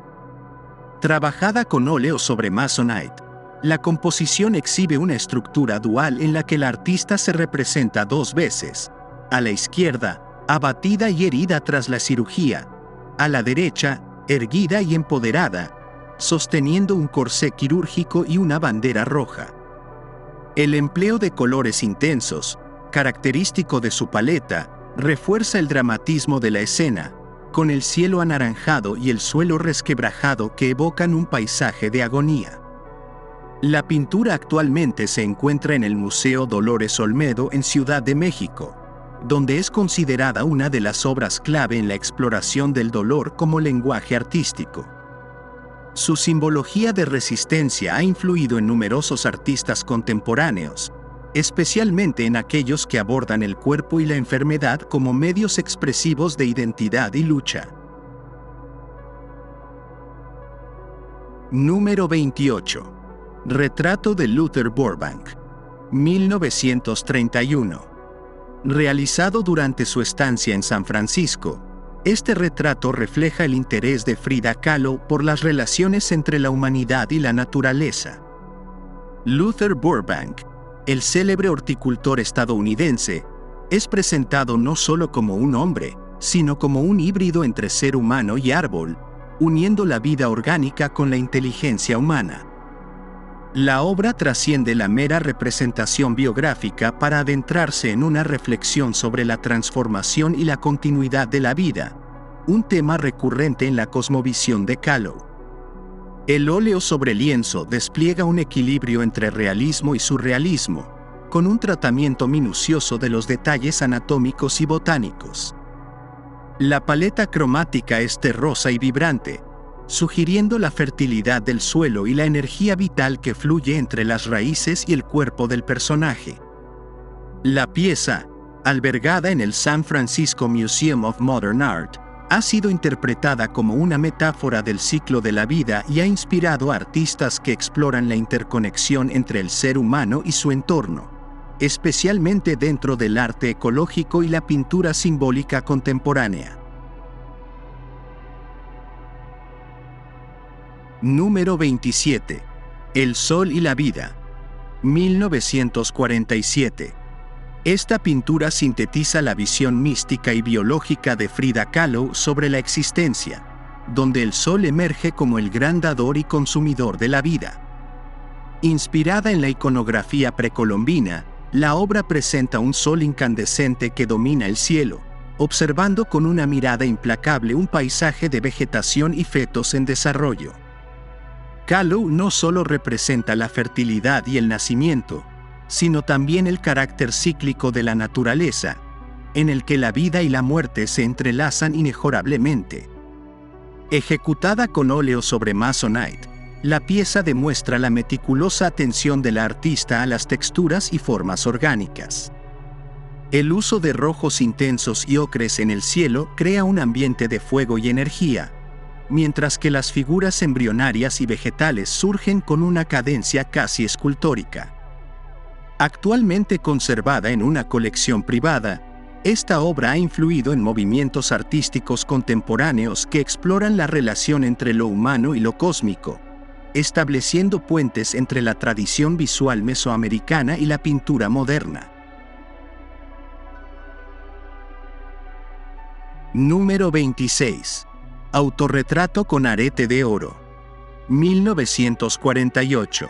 [SPEAKER 1] Trabajada con óleo sobre Masonite, la composición exhibe una estructura dual en la que la artista se representa dos veces: a la izquierda, abatida y herida tras la cirugía; a la derecha, erguida y empoderada, sosteniendo un corsé quirúrgico y una bandera roja. El empleo de colores intensos, característico de su paleta, refuerza el dramatismo de la escena, con el cielo anaranjado y el suelo resquebrajado que evocan un paisaje de agonía. La pintura actualmente se encuentra en el Museo Dolores Olmedo en Ciudad de México, donde es considerada una de las obras clave en la exploración del dolor como lenguaje artístico. Su simbología de resistencia ha influido en numerosos artistas contemporáneos, especialmente en aquellos que abordan el cuerpo y la enfermedad como medios expresivos de identidad y lucha. Número 28. Retrato de Luther Burbank, 1931. Realizado durante su estancia en San Francisco, este retrato refleja el interés de Frida Kahlo por las relaciones entre la humanidad y la naturaleza. Luther Burbank, el célebre horticultor estadounidense, es presentado no solo como un hombre, sino como un híbrido entre ser humano y árbol, uniendo la vida orgánica con la inteligencia humana. La obra trasciende la mera representación biográfica para adentrarse en una reflexión sobre la transformación y la continuidad de la vida, un tema recurrente en la cosmovisión de Kahlo. El óleo sobre lienzo despliega un equilibrio entre realismo y surrealismo, con un tratamiento minucioso de los detalles anatómicos y botánicos. La paleta cromática es terrosa y vibrante, sugiriendo la fertilidad del suelo y la energía vital que fluye entre las raíces y el cuerpo del personaje. La pieza, albergada en el San Francisco Museum of Modern Art, ha sido interpretada como una metáfora del ciclo de la vida y ha inspirado a artistas que exploran la interconexión entre el ser humano y su entorno, especialmente dentro del arte ecológico y la pintura simbólica contemporánea. Número 27. El Sol y la Vida, 1947. Esta pintura sintetiza la visión mística y biológica de Frida Kahlo sobre la existencia, donde el sol emerge como el gran dador y consumidor de la vida. Inspirada en la iconografía precolombina, la obra presenta un sol incandescente que domina el cielo, observando con una mirada implacable un paisaje de vegetación y fetos en desarrollo. Kahlo no solo representa la fertilidad y el nacimiento, sino también el carácter cíclico de la naturaleza, en el que la vida y la muerte se entrelazan inexorablemente. Ejecutada con óleo sobre Masonite, la pieza demuestra la meticulosa atención de la artista a las texturas y formas orgánicas. El uso de rojos intensos y ocres en el cielo crea un ambiente de fuego y energía, mientras que las figuras embrionarias y vegetales surgen con una cadencia casi escultórica. Actualmente conservada en una colección privada, esta obra ha influido en movimientos artísticos contemporáneos que exploran la relación entre lo humano y lo cósmico, estableciendo puentes entre la tradición visual mesoamericana y la pintura moderna. Número 26. Autorretrato con arete de oro, 1948.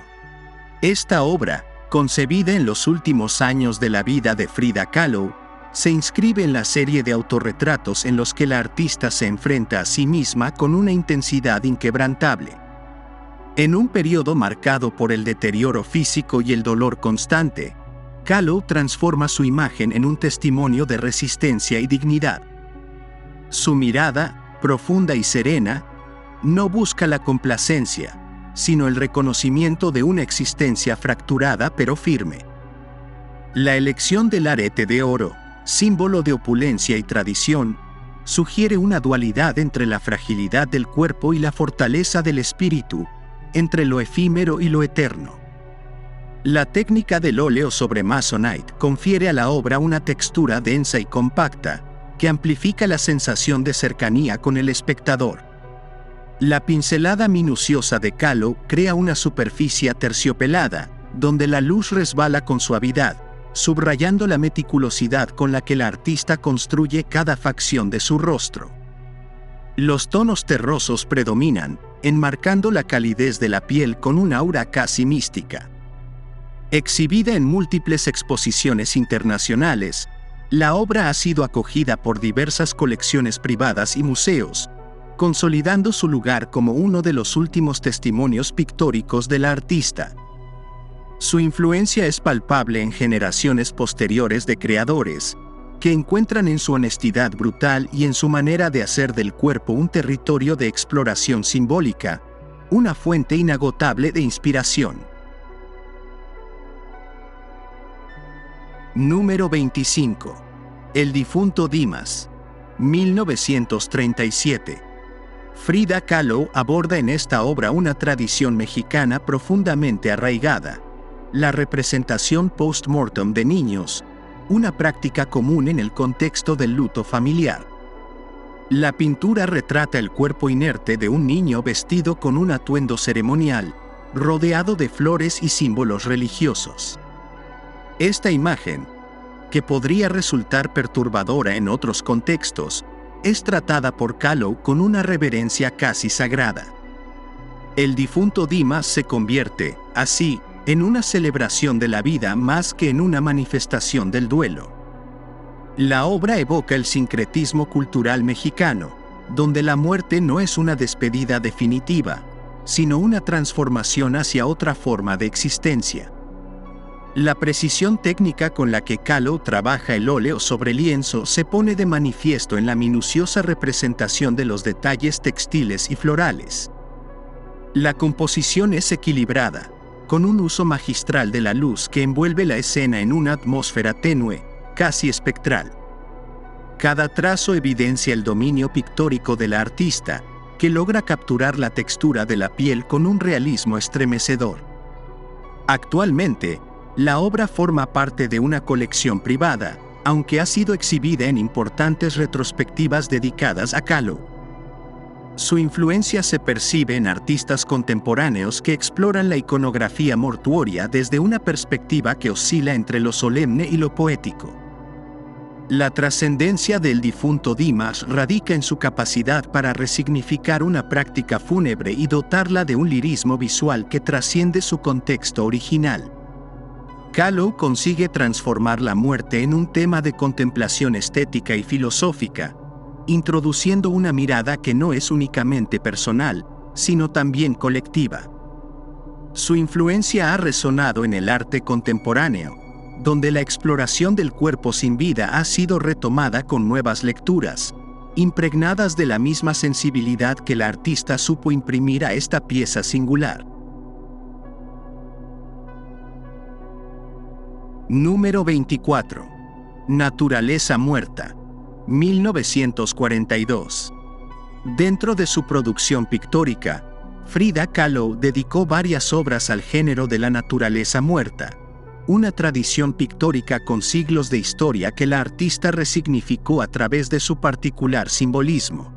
[SPEAKER 1] Esta obra, concebida en los últimos años de la vida de Frida Kahlo, se inscribe en la serie de autorretratos en los que la artista se enfrenta a sí misma con una intensidad inquebrantable. En un periodo marcado por el deterioro físico y el dolor constante, Kahlo transforma su imagen en un testimonio de resistencia y dignidad. Su mirada, profunda y serena, no busca la complacencia, sino el reconocimiento de una existencia fracturada pero firme. La elección del arete de oro, símbolo de opulencia y tradición, sugiere una dualidad entre la fragilidad del cuerpo y la fortaleza del espíritu, entre lo efímero y lo eterno. La técnica del óleo sobre Masonite confiere a la obra una textura densa y compacta, que amplifica la sensación de cercanía con el espectador. La pincelada minuciosa de Kahlo crea una superficie aterciopelada, donde la luz resbala con suavidad, subrayando la meticulosidad con la que la artista construye cada facción de su rostro. Los tonos terrosos predominan, enmarcando la calidez de la piel con un aura casi mística. Exhibida en múltiples exposiciones internacionales, la obra ha sido acogida por diversas colecciones privadas y museos, consolidando su lugar como uno de los últimos testimonios pictóricos de la artista. Su influencia es palpable en generaciones posteriores de creadores, que encuentran en su honestidad brutal y en su manera de hacer del cuerpo un territorio de exploración simbólica, una fuente inagotable de inspiración. Número 25. El difunto Dimas, 1937. Frida Kahlo aborda en esta obra una tradición mexicana profundamente arraigada: la representación post-mortem de niños, una práctica común en el contexto del luto familiar. La pintura retrata el cuerpo inerte de un niño vestido con un atuendo ceremonial, rodeado de flores y símbolos religiosos. Esta imagen, que podría resultar perturbadora en otros contextos, es tratada por Kahlo con una reverencia casi sagrada. El difunto Dimas se convierte, así, en una celebración de la vida más que en una manifestación del duelo. La obra evoca el sincretismo cultural mexicano, donde la muerte no es una despedida definitiva, sino una transformación hacia otra forma de existencia. La precisión técnica con la que Kahlo trabaja el óleo sobre lienzo se pone de manifiesto en la minuciosa representación de los detalles textiles y florales. La composición es equilibrada, con un uso magistral de la luz que envuelve la escena en una atmósfera tenue, casi espectral. Cada trazo evidencia el dominio pictórico de la artista, que logra capturar la textura de la piel con un realismo estremecedor. Actualmente, la obra forma parte de una colección privada, aunque ha sido exhibida en importantes retrospectivas dedicadas a Kahlo. Su influencia se percibe en artistas contemporáneos que exploran la iconografía mortuoria desde una perspectiva que oscila entre lo solemne y lo poético. La trascendencia del difunto Dimas radica en su capacidad para resignificar una práctica fúnebre y dotarla de un lirismo visual que trasciende su contexto original. Kahlo consigue transformar la muerte en un tema de contemplación estética y filosófica, introduciendo una mirada que no es únicamente personal, sino también colectiva. Su influencia ha resonado en el arte contemporáneo, donde la exploración del cuerpo sin vida ha sido retomada con nuevas lecturas, impregnadas de la misma sensibilidad que la artista supo imprimir a esta pieza singular. Número 24. Naturaleza muerta, 1942. Dentro de su producción pictórica, Frida Kahlo dedicó varias obras al género de la naturaleza muerta, una tradición pictórica con siglos de historia que la artista resignificó a través de su particular simbolismo.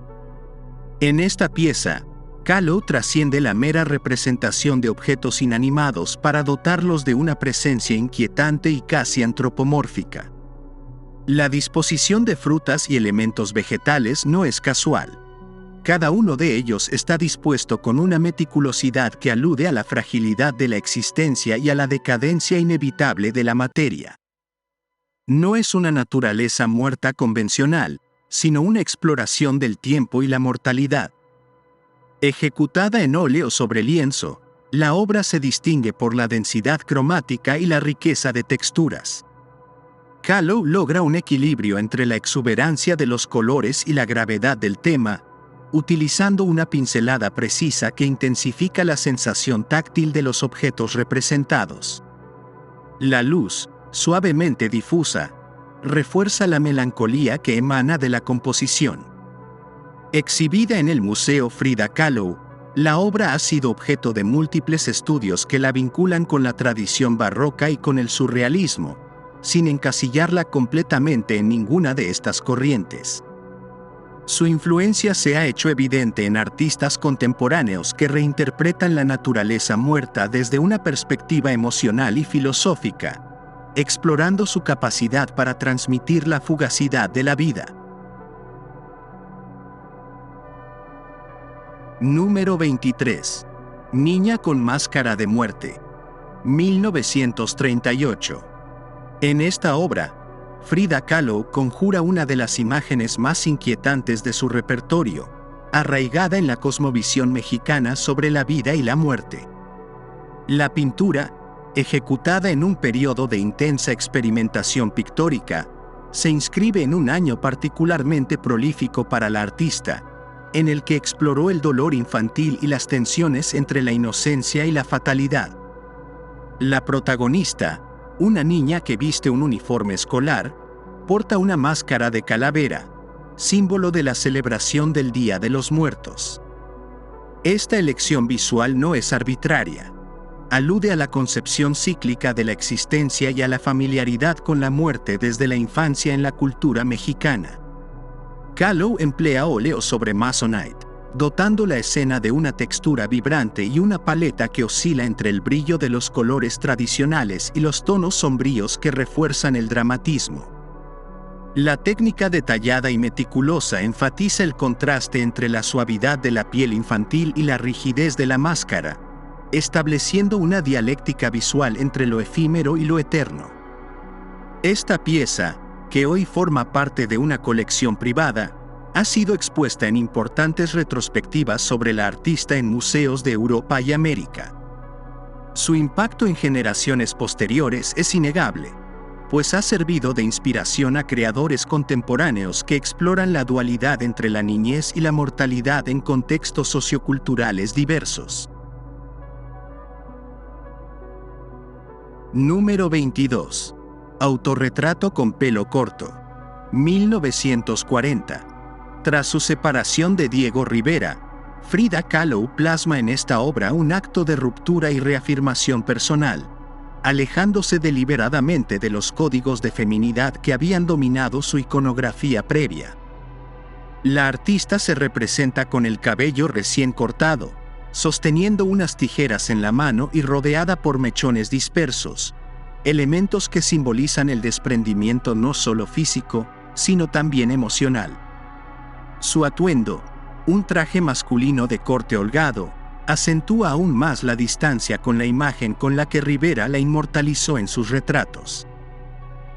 [SPEAKER 1] En esta pieza, Kahlo trasciende la mera representación de objetos inanimados para dotarlos de una presencia inquietante y casi antropomórfica. La disposición de frutas y elementos vegetales no es casual. Cada uno de ellos está dispuesto con una meticulosidad que alude a la fragilidad de la existencia y a la decadencia inevitable de la materia. No es una naturaleza muerta convencional, sino una exploración del tiempo y la mortalidad. Ejecutada en óleo sobre lienzo, la obra se distingue por la densidad cromática y la riqueza de texturas. Kahlo logra un equilibrio entre la exuberancia de los colores y la gravedad del tema, utilizando una pincelada precisa que intensifica la sensación táctil de los objetos representados. La luz, suavemente difusa, refuerza la melancolía que emana de la composición. Exhibida en el Museo Frida Kahlo, la obra ha sido objeto de múltiples estudios que la vinculan con la tradición barroca y con el surrealismo, sin encasillarla completamente en ninguna de estas corrientes. Su influencia se ha hecho evidente en artistas contemporáneos que reinterpretan la naturaleza muerta desde una perspectiva emocional y filosófica, explorando su capacidad para transmitir la fugacidad de la vida. Número 23. Niña con máscara de muerte. 1938. En esta obra, Frida Kahlo conjura una de las imágenes más inquietantes de su repertorio, arraigada en la cosmovisión mexicana sobre la vida y la muerte. La pintura, ejecutada en un periodo de intensa experimentación pictórica, se inscribe en un año particularmente prolífico para la artista, en el que exploró el dolor infantil y las tensiones entre la inocencia y la fatalidad. La protagonista, una niña que viste un uniforme escolar, porta una máscara de calavera, símbolo de la celebración del Día de los Muertos. Esta elección visual no es arbitraria. Alude a la concepción cíclica de la existencia y a la familiaridad con la muerte desde la infancia en la cultura mexicana. Kahlo emplea óleo sobre Masonite, dotando la escena de una textura vibrante y una paleta que oscila entre el brillo de los colores tradicionales y los tonos sombríos que refuerzan el dramatismo. La técnica detallada y meticulosa enfatiza el contraste entre la suavidad de la piel infantil y la rigidez de la máscara, estableciendo una dialéctica visual entre lo efímero y lo eterno. Esta pieza, que hoy forma parte de una colección privada, ha sido expuesta en importantes retrospectivas sobre la artista en museos de Europa y América. Su impacto en generaciones posteriores es innegable, pues ha servido de inspiración a creadores contemporáneos que exploran la dualidad entre la niñez y la mortalidad en contextos socioculturales diversos. Número 22. Autorretrato con pelo corto. 1940. Tras su separación de Diego Rivera, Frida Kahlo plasma en esta obra un acto de ruptura y reafirmación personal, alejándose deliberadamente de los códigos de feminidad que habían dominado su iconografía previa. La artista se representa con el cabello recién cortado, sosteniendo unas tijeras en la mano y rodeada por mechones dispersos, elementos que simbolizan el desprendimiento no solo físico, sino también emocional. Su atuendo, un traje masculino de corte holgado, acentúa aún más la distancia con la imagen con la que Rivera la inmortalizó en sus retratos.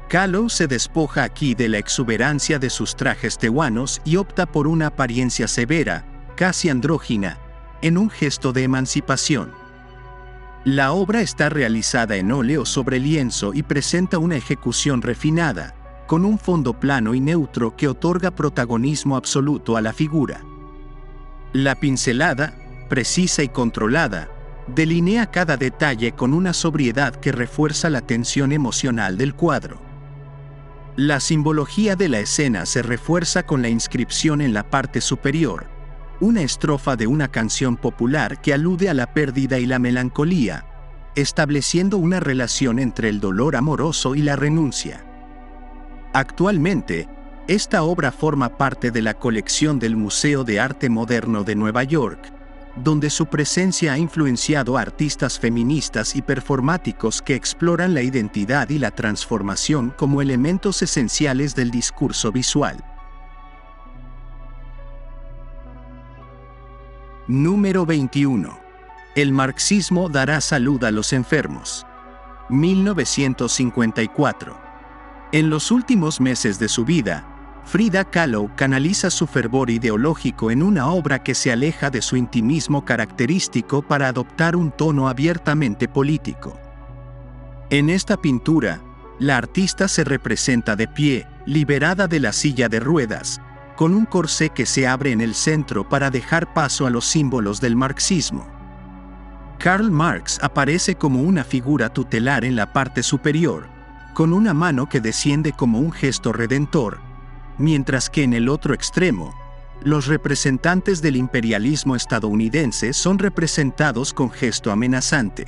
[SPEAKER 1] Kahlo se despoja aquí de la exuberancia de sus trajes tehuanos y opta por una apariencia severa, casi andrógina, en un gesto de emancipación. La obra está realizada en óleo sobre lienzo y presenta una ejecución refinada, con un fondo plano y neutro que otorga protagonismo absoluto a la figura. La pincelada, precisa y controlada, delinea cada detalle con una sobriedad que refuerza la tensión emocional del cuadro. La simbología de la escena se refuerza con la inscripción en la parte superior, una estrofa de una canción popular que alude a la pérdida y la melancolía, estableciendo una relación entre el dolor amoroso y la renuncia. Actualmente, esta obra forma parte de la colección del Museo de Arte Moderno de Nueva York, donde su presencia ha influenciado a artistas feministas y performáticos que exploran la identidad y la transformación como elementos esenciales del discurso visual. Número 21. El marxismo dará salud a los enfermos. 1954. En los últimos meses de su vida, Frida Kahlo canaliza su fervor ideológico en una obra que se aleja de su intimismo característico para adoptar un tono abiertamente político. En esta pintura, la artista se representa de pie, liberada de la silla de ruedas, con un corsé que se abre en el centro para dejar paso a los símbolos del marxismo. Karl Marx aparece como una figura tutelar en la parte superior, con una mano que desciende como un gesto redentor, mientras que en el otro extremo, los representantes del imperialismo estadounidense son representados con gesto amenazante.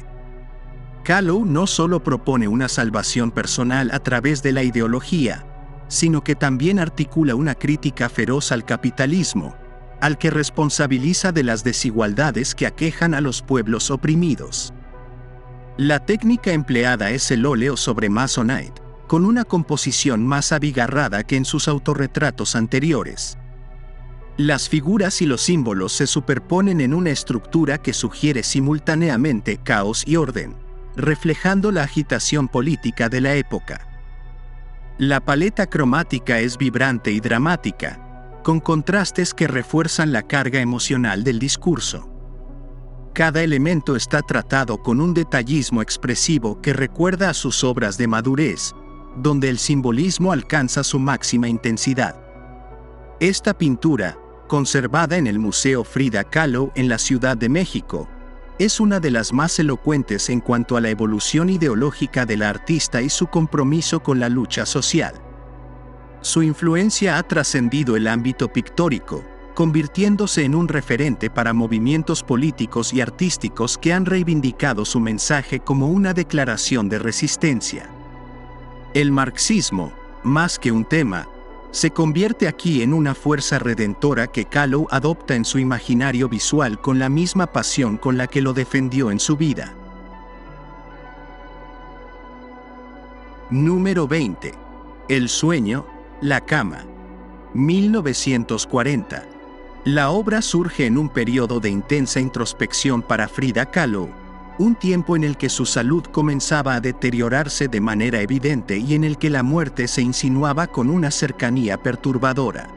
[SPEAKER 1] Kahlo no solo propone una salvación personal a través de la ideología, sino que también articula una crítica feroz al capitalismo, al que responsabiliza de las desigualdades que aquejan a los pueblos oprimidos. La técnica empleada es el óleo sobre Masonite, con una composición más abigarrada que en sus autorretratos anteriores. Las figuras y los símbolos se superponen en una estructura que sugiere simultáneamente caos y orden, reflejando la agitación política de la época. La paleta cromática es vibrante y dramática, con contrastes que refuerzan la carga emocional del discurso. Cada elemento está tratado con un detallismo expresivo que recuerda a sus obras de madurez, donde el simbolismo alcanza su máxima intensidad. Esta pintura, conservada en el Museo Frida Kahlo en la Ciudad de México, es una de las más elocuentes en cuanto a la evolución ideológica de la artista y su compromiso con la lucha social. Su influencia ha trascendido el ámbito pictórico, convirtiéndose en un referente para movimientos políticos y artísticos que han reivindicado su mensaje como una declaración de resistencia. El marxismo, más que un tema, se convierte aquí en una fuerza redentora que Kahlo adopta en su imaginario visual con la misma pasión con la que lo defendió en su vida. Número 20. El sueño, la cama. 1940. La obra surge en un periodo de intensa introspección para Frida Kahlo, un tiempo en el que su salud comenzaba a deteriorarse de manera evidente y en el que la muerte se insinuaba con una cercanía perturbadora.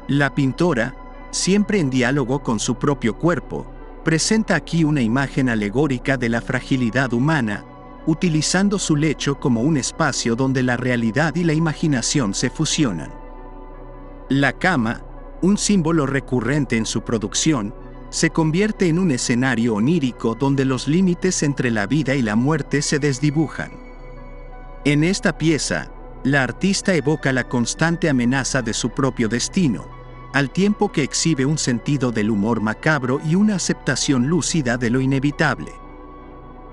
[SPEAKER 1] La pintora, siempre en diálogo con su propio cuerpo, presenta aquí una imagen alegórica de la fragilidad humana, utilizando su lecho como un espacio donde la realidad y la imaginación se fusionan. La cama, un símbolo recurrente en su producción, se convierte en un escenario onírico donde los límites entre la vida y la muerte se desdibujan. En esta pieza, la artista evoca la constante amenaza de su propio destino, al tiempo que exhibe un sentido del humor macabro y una aceptación lúcida de lo inevitable.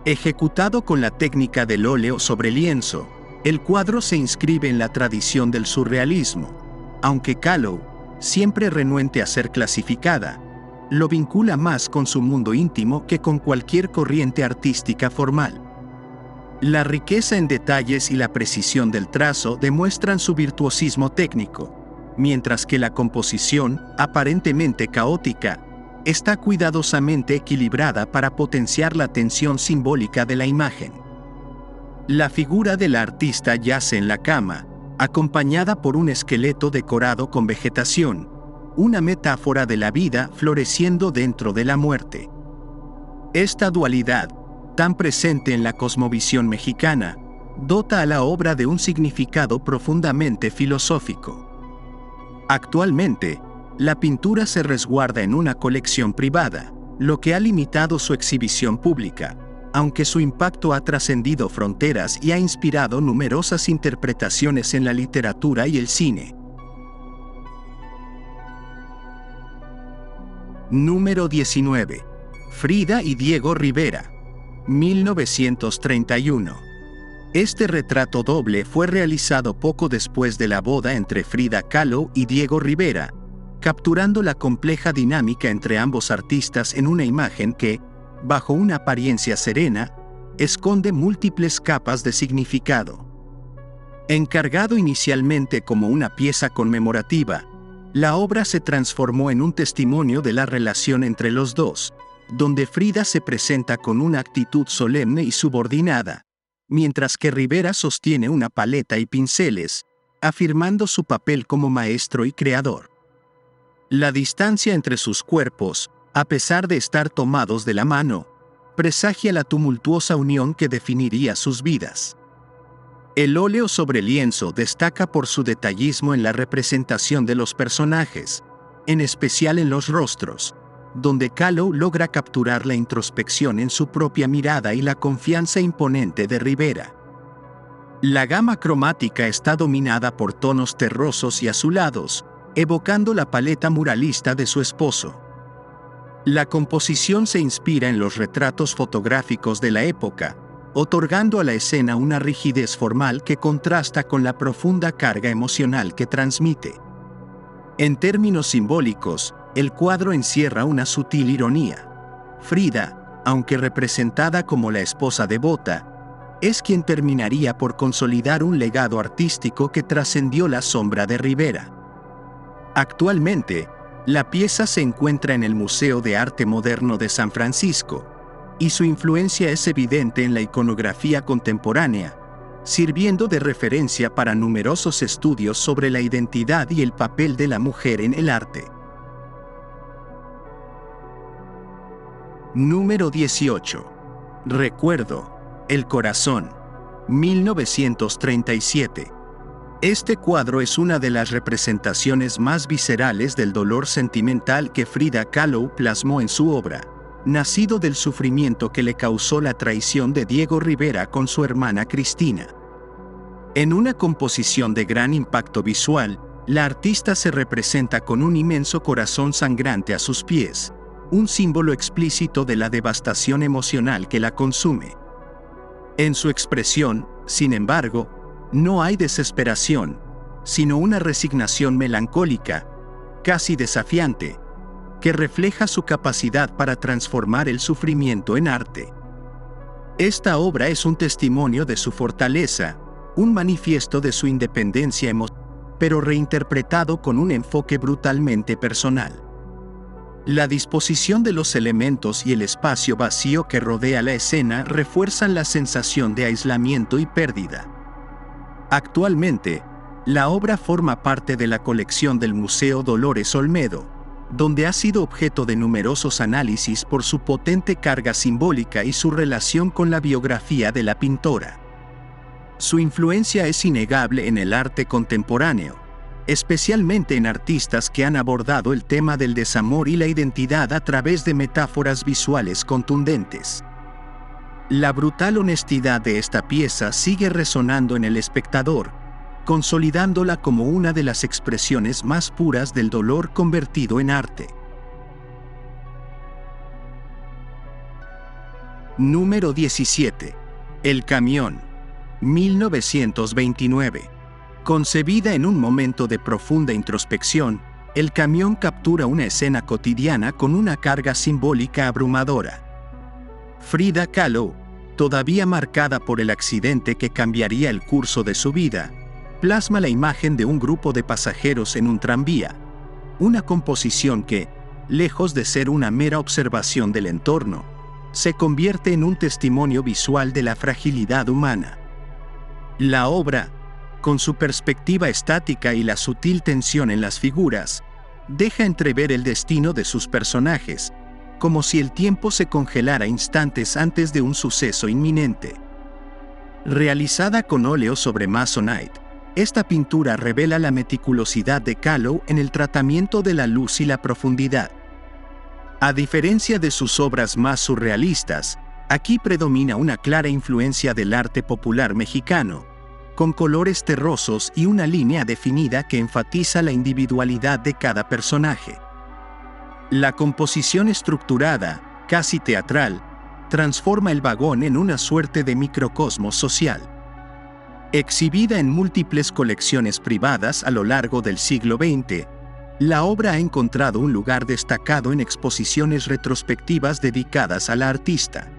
[SPEAKER 1] Ejecutado con la técnica del óleo sobre lienzo, el cuadro se inscribe en la tradición del surrealismo, aunque Kahlo, siempre renuente a ser clasificada, lo vincula más con su mundo íntimo que con cualquier corriente artística formal. La riqueza en detalles y la precisión del trazo demuestran su virtuosismo técnico, mientras que la composición, aparentemente caótica, está cuidadosamente equilibrada para potenciar la tensión simbólica de la imagen. La figura de la artista yace en la cama, acompañada por un esqueleto decorado con vegetación, una metáfora de la vida floreciendo dentro de la muerte. Esta dualidad, tan presente en la cosmovisión mexicana, dota a la obra de un significado profundamente filosófico. Actualmente, la pintura se resguarda en una colección privada, lo que ha limitado su exhibición pública, aunque su impacto ha trascendido fronteras y ha inspirado numerosas interpretaciones en la literatura y el cine. Número 19. Frida y Diego Rivera. 1931. Este retrato doble fue realizado poco después de la boda entre Frida Kahlo y Diego Rivera, capturando la compleja dinámica entre ambos artistas en una imagen que, bajo una apariencia serena, esconde múltiples capas de significado. Encargado inicialmente como una pieza conmemorativa, la obra se transformó en un testimonio de la relación entre los dos, donde Frida se presenta con una actitud solemne y subordinada, mientras que Rivera sostiene una paleta y pinceles, afirmando su papel como maestro y creador. La distancia entre sus cuerpos, a pesar de estar tomados de la mano, presagia la tumultuosa unión que definiría sus vidas. El óleo sobre lienzo destaca por su detallismo en la representación de los personajes, en especial en los rostros, donde Kahlo logra capturar la introspección en su propia mirada y la confianza imponente de Rivera. La gama cromática está dominada por tonos terrosos y azulados, evocando la paleta muralista de su esposo. La composición se inspira en los retratos fotográficos de la época, otorgando a la escena una rigidez formal que contrasta con la profunda carga emocional que transmite. En términos simbólicos, el cuadro encierra una sutil ironía. Frida, aunque representada como la esposa devota, es quien terminaría por consolidar un legado artístico que trascendió la sombra de Rivera. Actualmente, la pieza se encuentra en el Museo de Arte Moderno de San Francisco, y su influencia es evidente en la iconografía contemporánea, sirviendo de referencia para numerosos estudios sobre la identidad y el papel de la mujer en el arte. Número 18. Recuerdo, el corazón, 1937. Este cuadro es una de las representaciones más viscerales del dolor sentimental que Frida Kahlo plasmó en su obra, nacido del sufrimiento que le causó la traición de Diego Rivera con su hermana Cristina. En una composición de gran impacto visual, la artista se representa con un inmenso corazón sangrante a sus pies, un símbolo explícito de la devastación emocional que la consume. En su expresión, sin embargo, no hay desesperación, sino una resignación melancólica, casi desafiante, que refleja su capacidad para transformar el sufrimiento en arte. Esta obra es un testimonio de su fortaleza, un manifiesto de su independencia emocional, pero reinterpretado con un enfoque brutalmente personal. La disposición de los elementos y el espacio vacío que rodea la escena refuerzan la sensación de aislamiento y pérdida. Actualmente, la obra forma parte de la colección del Museo Dolores Olmedo, donde ha sido objeto de numerosos análisis por su potente carga simbólica y su relación con la biografía de la pintora. Su influencia es innegable en el arte contemporáneo, especialmente en artistas que han abordado el tema del desamor y la identidad a través de metáforas visuales contundentes. La brutal honestidad de esta pieza sigue resonando en el espectador, consolidándola como una de las expresiones más puras del dolor convertido en arte. Número 17. El camión, 1929. Concebida en un momento de profunda introspección, El camión captura una escena cotidiana con una carga simbólica abrumadora. Frida Kahlo, todavía marcada por el accidente que cambiaría el curso de su vida, plasma la imagen de un grupo de pasajeros en un tranvía, una composición que, lejos de ser una mera observación del entorno, se convierte en un testimonio visual de la fragilidad humana. La obra, con su perspectiva estática y la sutil tensión en las figuras, deja entrever el destino de sus personajes, como si el tiempo se congelara instantes antes de un suceso inminente. Realizada con óleo sobre Masonite, esta pintura revela la meticulosidad de Kahlo en el tratamiento de la luz y la profundidad. A diferencia de sus obras más surrealistas, aquí predomina una clara influencia del arte popular mexicano, con colores terrosos y una línea definida que enfatiza la individualidad de cada personaje. La composición estructurada, casi teatral, transforma el vagón en una suerte de microcosmos social. Exhibida en múltiples colecciones privadas a lo largo del siglo XX, la obra ha encontrado un lugar destacado en exposiciones retrospectivas dedicadas a la artista.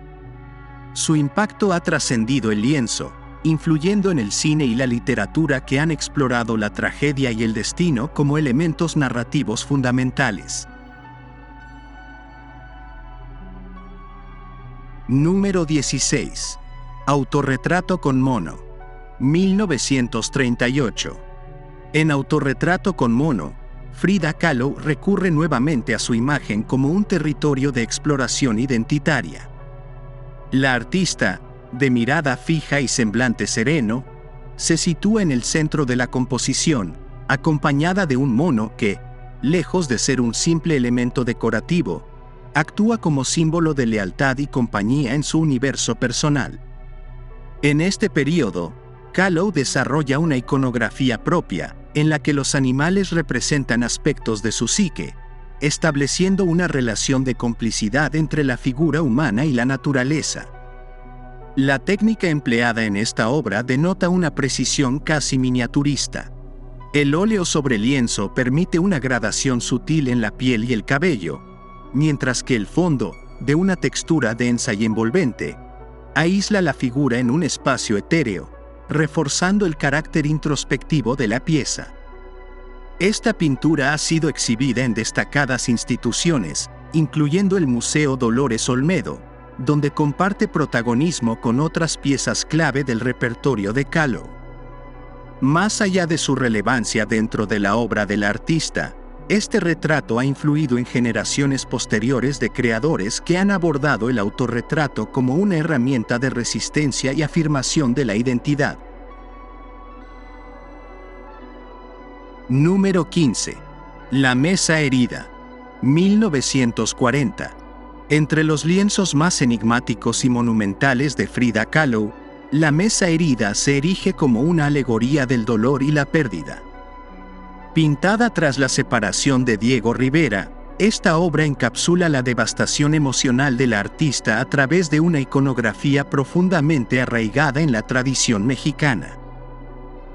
[SPEAKER 1] Su impacto ha trascendido el lienzo, influyendo en el cine y la literatura que han explorado la tragedia y el destino como elementos narrativos fundamentales. Número 16. Autorretrato con mono. 1938. En Autorretrato con mono, Frida Kahlo recurre nuevamente a su imagen como un territorio de exploración identitaria. La artista, de mirada fija y semblante sereno, se sitúa en el centro de la composición, acompañada de un mono que, lejos de ser un simple elemento decorativo, actúa como símbolo de lealtad y compañía en su universo personal. En este período, Kahlo desarrolla una iconografía propia, en la que los animales representan aspectos de su psique, estableciendo una relación de complicidad entre la figura humana y la naturaleza. La técnica empleada en esta obra denota una precisión casi miniaturista. El óleo sobre lienzo permite una gradación sutil en la piel y el cabello, mientras que el fondo, de una textura densa y envolvente, aísla la figura en un espacio etéreo, reforzando el carácter introspectivo de la pieza. Esta pintura ha sido exhibida en destacadas instituciones, incluyendo el Museo Dolores Olmedo, donde comparte protagonismo con otras piezas clave del repertorio de Kahlo. Más allá de su relevancia dentro de la obra del artista, este retrato ha influido en generaciones posteriores de creadores que han abordado el autorretrato como una herramienta de resistencia y afirmación de la identidad. Número 15. La mesa herida. 1940. Entre los lienzos más enigmáticos y monumentales de Frida Kahlo, la mesa herida se erige como una alegoría del dolor y la pérdida. Pintada tras la separación de Diego Rivera, esta obra encapsula la devastación emocional del artista a través de una iconografía profundamente arraigada en la tradición mexicana.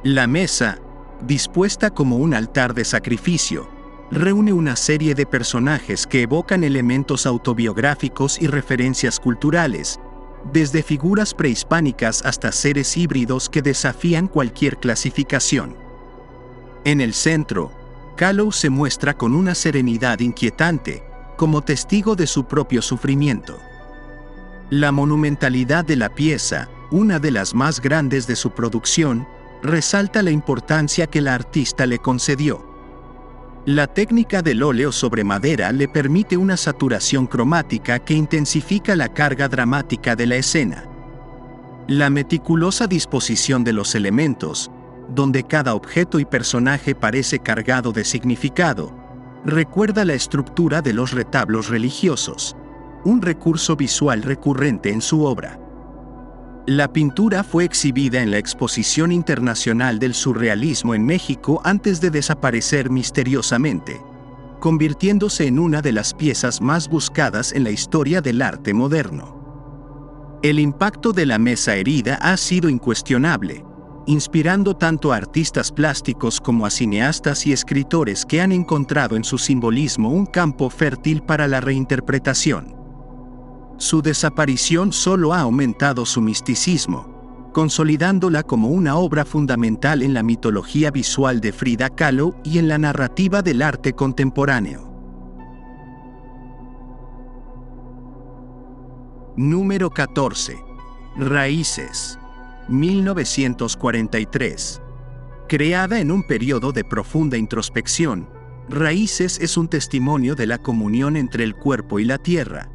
[SPEAKER 1] La mesa, dispuesta como un altar de sacrificio, reúne una serie de personajes que evocan elementos autobiográficos y referencias culturales, desde figuras prehispánicas hasta seres híbridos que desafían cualquier clasificación. En el centro, Kahlo se muestra con una serenidad inquietante, como testigo de su propio sufrimiento. La monumentalidad de la pieza, una de las más grandes de su producción, resalta la importancia que la artista le concedió. La técnica del óleo sobre madera le permite una saturación cromática que intensifica la carga dramática de la escena. La meticulosa disposición de los elementos, donde cada objeto y personaje parece cargado de significado, recuerda la estructura de los retablos religiosos, un recurso visual recurrente en su obra. La pintura fue exhibida en la Exposición Internacional del Surrealismo en México antes de desaparecer misteriosamente, convirtiéndose en una de las piezas más buscadas en la historia del arte moderno. El impacto de la mesa herida ha sido incuestionable, inspirando tanto a artistas plásticos como a cineastas y escritores que han encontrado en su simbolismo un campo fértil para la reinterpretación. Su desaparición solo ha aumentado su misticismo, consolidándola como una obra fundamental en la mitología visual de Frida Kahlo y en la narrativa del arte contemporáneo. Número 14. Raíces. 1943. Creada en un periodo de profunda introspección, Raíces es un testimonio de la comunión entre el cuerpo y la tierra,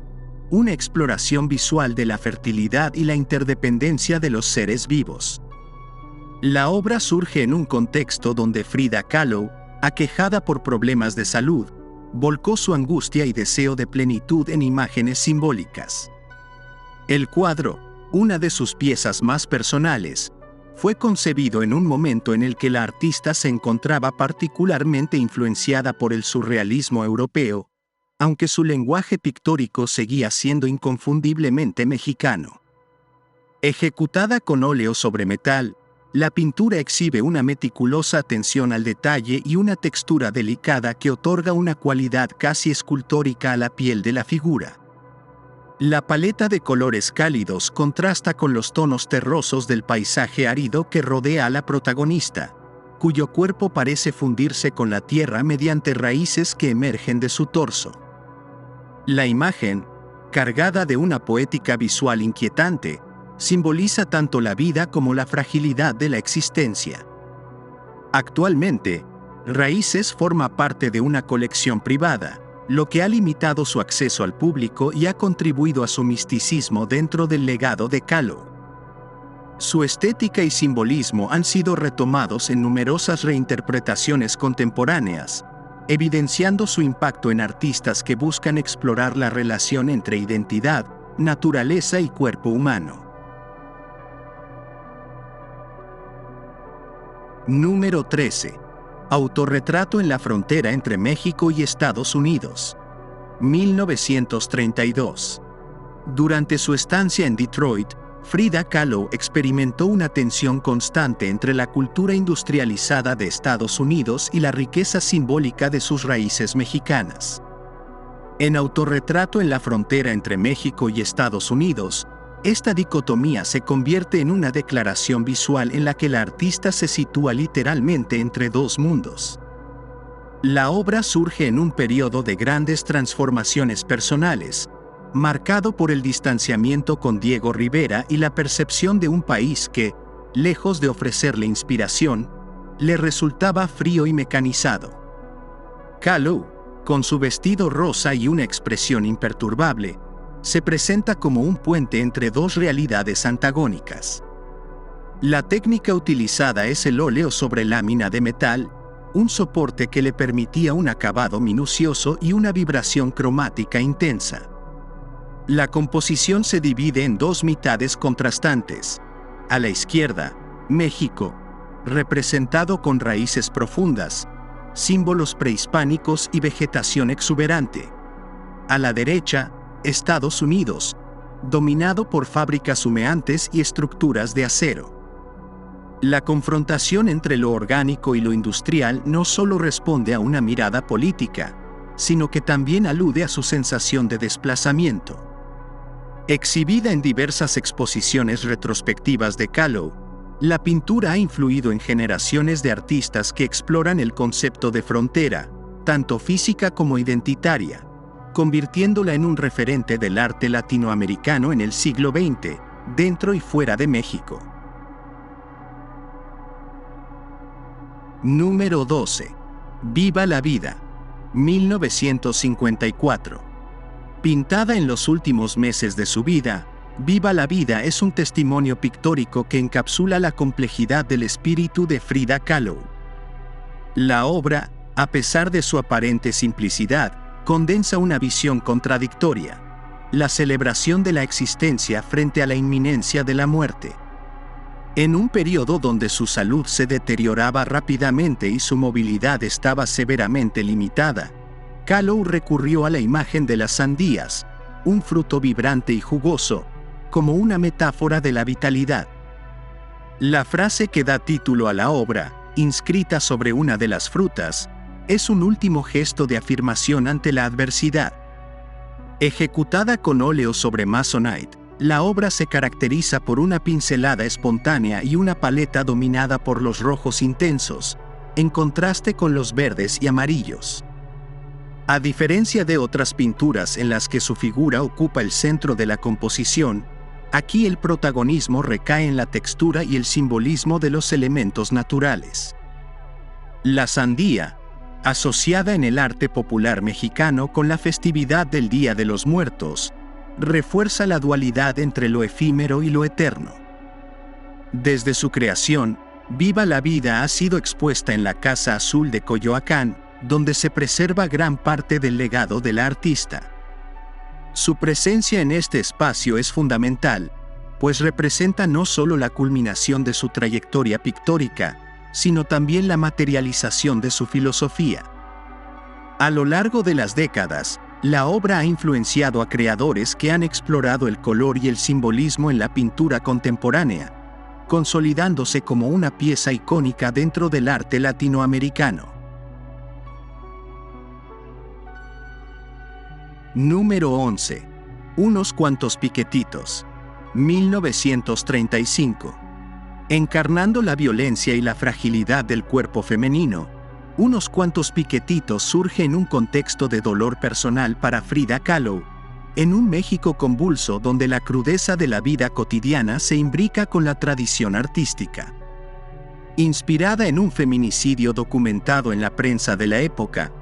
[SPEAKER 1] una exploración visual de la fertilidad y la interdependencia de los seres vivos. La obra surge en un contexto donde Frida Kahlo, aquejada por problemas de salud, volcó su angustia y deseo de plenitud en imágenes simbólicas. El cuadro, una de sus piezas más personales, fue concebido en un momento en el que la artista se encontraba particularmente influenciada por el surrealismo europeo, aunque su lenguaje pictórico seguía siendo inconfundiblemente mexicano. Ejecutada con óleo sobre metal, la pintura exhibe una meticulosa atención al detalle y una textura delicada que otorga una cualidad casi escultórica a la piel de la figura. La paleta de colores cálidos contrasta con los tonos terrosos del paisaje árido que rodea a la protagonista, cuyo cuerpo parece fundirse con la tierra mediante raíces que emergen de su torso. La imagen, cargada de una poética visual inquietante, simboliza tanto la vida como la fragilidad de la existencia. Actualmente, Raíces forma parte de una colección privada, lo que ha limitado su acceso al público y ha contribuido a su misticismo dentro del legado de Kahlo. Su estética y simbolismo han sido retomados en numerosas reinterpretaciones contemporáneas, evidenciando su impacto en artistas que buscan explorar la relación entre identidad, naturaleza y cuerpo humano. Número 13. Autorretrato en la frontera entre México y Estados Unidos. 1932. Durante su estancia en Detroit, Frida Kahlo experimentó una tensión constante entre la cultura industrializada de Estados Unidos y la riqueza simbólica de sus raíces mexicanas. En Autorretrato en la frontera entre México y Estados Unidos, esta dicotomía se convierte en una declaración visual en la que la artista se sitúa literalmente entre dos mundos. La obra surge en un periodo de grandes transformaciones personales, marcado por el distanciamiento con Diego Rivera y la percepción de un país que, lejos de ofrecerle inspiración, le resultaba frío y mecanizado. Kahlo, con su vestido rosa y una expresión imperturbable, se presenta como un puente entre dos realidades antagónicas. La técnica utilizada es el óleo sobre lámina de metal, un soporte que le permitía un acabado minucioso y una vibración cromática intensa. La composición se divide en dos mitades contrastantes. A la izquierda, México, representado con raíces profundas, símbolos prehispánicos y vegetación exuberante. A la derecha, Estados Unidos, dominado por fábricas humeantes y estructuras de acero. La confrontación entre lo orgánico y lo industrial no solo responde a una mirada política, sino que también alude a su sensación de desplazamiento. Exhibida en diversas exposiciones retrospectivas de Kahlo, la pintura ha influido en generaciones de artistas que exploran el concepto de frontera, tanto física como identitaria, convirtiéndola en un referente del arte latinoamericano en el siglo XX, dentro y fuera de México. Número 12. Viva la vida. 1954. Pintada en los últimos meses de su vida, Viva la vida es un testimonio pictórico que encapsula la complejidad del espíritu de Frida Kahlo. La obra, a pesar de su aparente simplicidad, condensa una visión contradictoria: la celebración de la existencia frente a la inminencia de la muerte. En un periodo donde su salud se deterioraba rápidamente y su movilidad estaba severamente limitada, Kahlo recurrió a la imagen de las sandías, un fruto vibrante y jugoso, como una metáfora de la vitalidad. La frase que da título a la obra, inscrita sobre una de las frutas, es un último gesto de afirmación ante la adversidad. Ejecutada con óleo sobre Masonite, la obra se caracteriza por una pincelada espontánea y una paleta dominada por los rojos intensos, en contraste con los verdes y amarillos. A diferencia de otras pinturas en las que su figura ocupa el centro de la composición, aquí el protagonismo recae en la textura y el simbolismo de los elementos naturales. La sandía, asociada en el arte popular mexicano con la festividad del Día de los Muertos, refuerza la dualidad entre lo efímero y lo eterno. Desde su creación, Viva la vida ha sido expuesta en la Casa Azul de Coyoacán, donde se preserva gran parte del legado de la artista. Su presencia en este espacio es fundamental, pues representa no solo la culminación de su trayectoria pictórica, sino también la materialización de su filosofía. A lo largo de las décadas, la obra ha influenciado a creadores que han explorado el color y el simbolismo en la pintura contemporánea, consolidándose como una pieza icónica dentro del arte latinoamericano. Número 11. Unos cuantos piquetitos. 1935. Encarnando la violencia y la fragilidad del cuerpo femenino, Unos cuantos piquetitos surge en un contexto de dolor personal para Frida Kahlo, en un México convulso donde la crudeza de la vida cotidiana se imbrica con la tradición artística. Inspirada en un feminicidio documentado en la prensa de la época,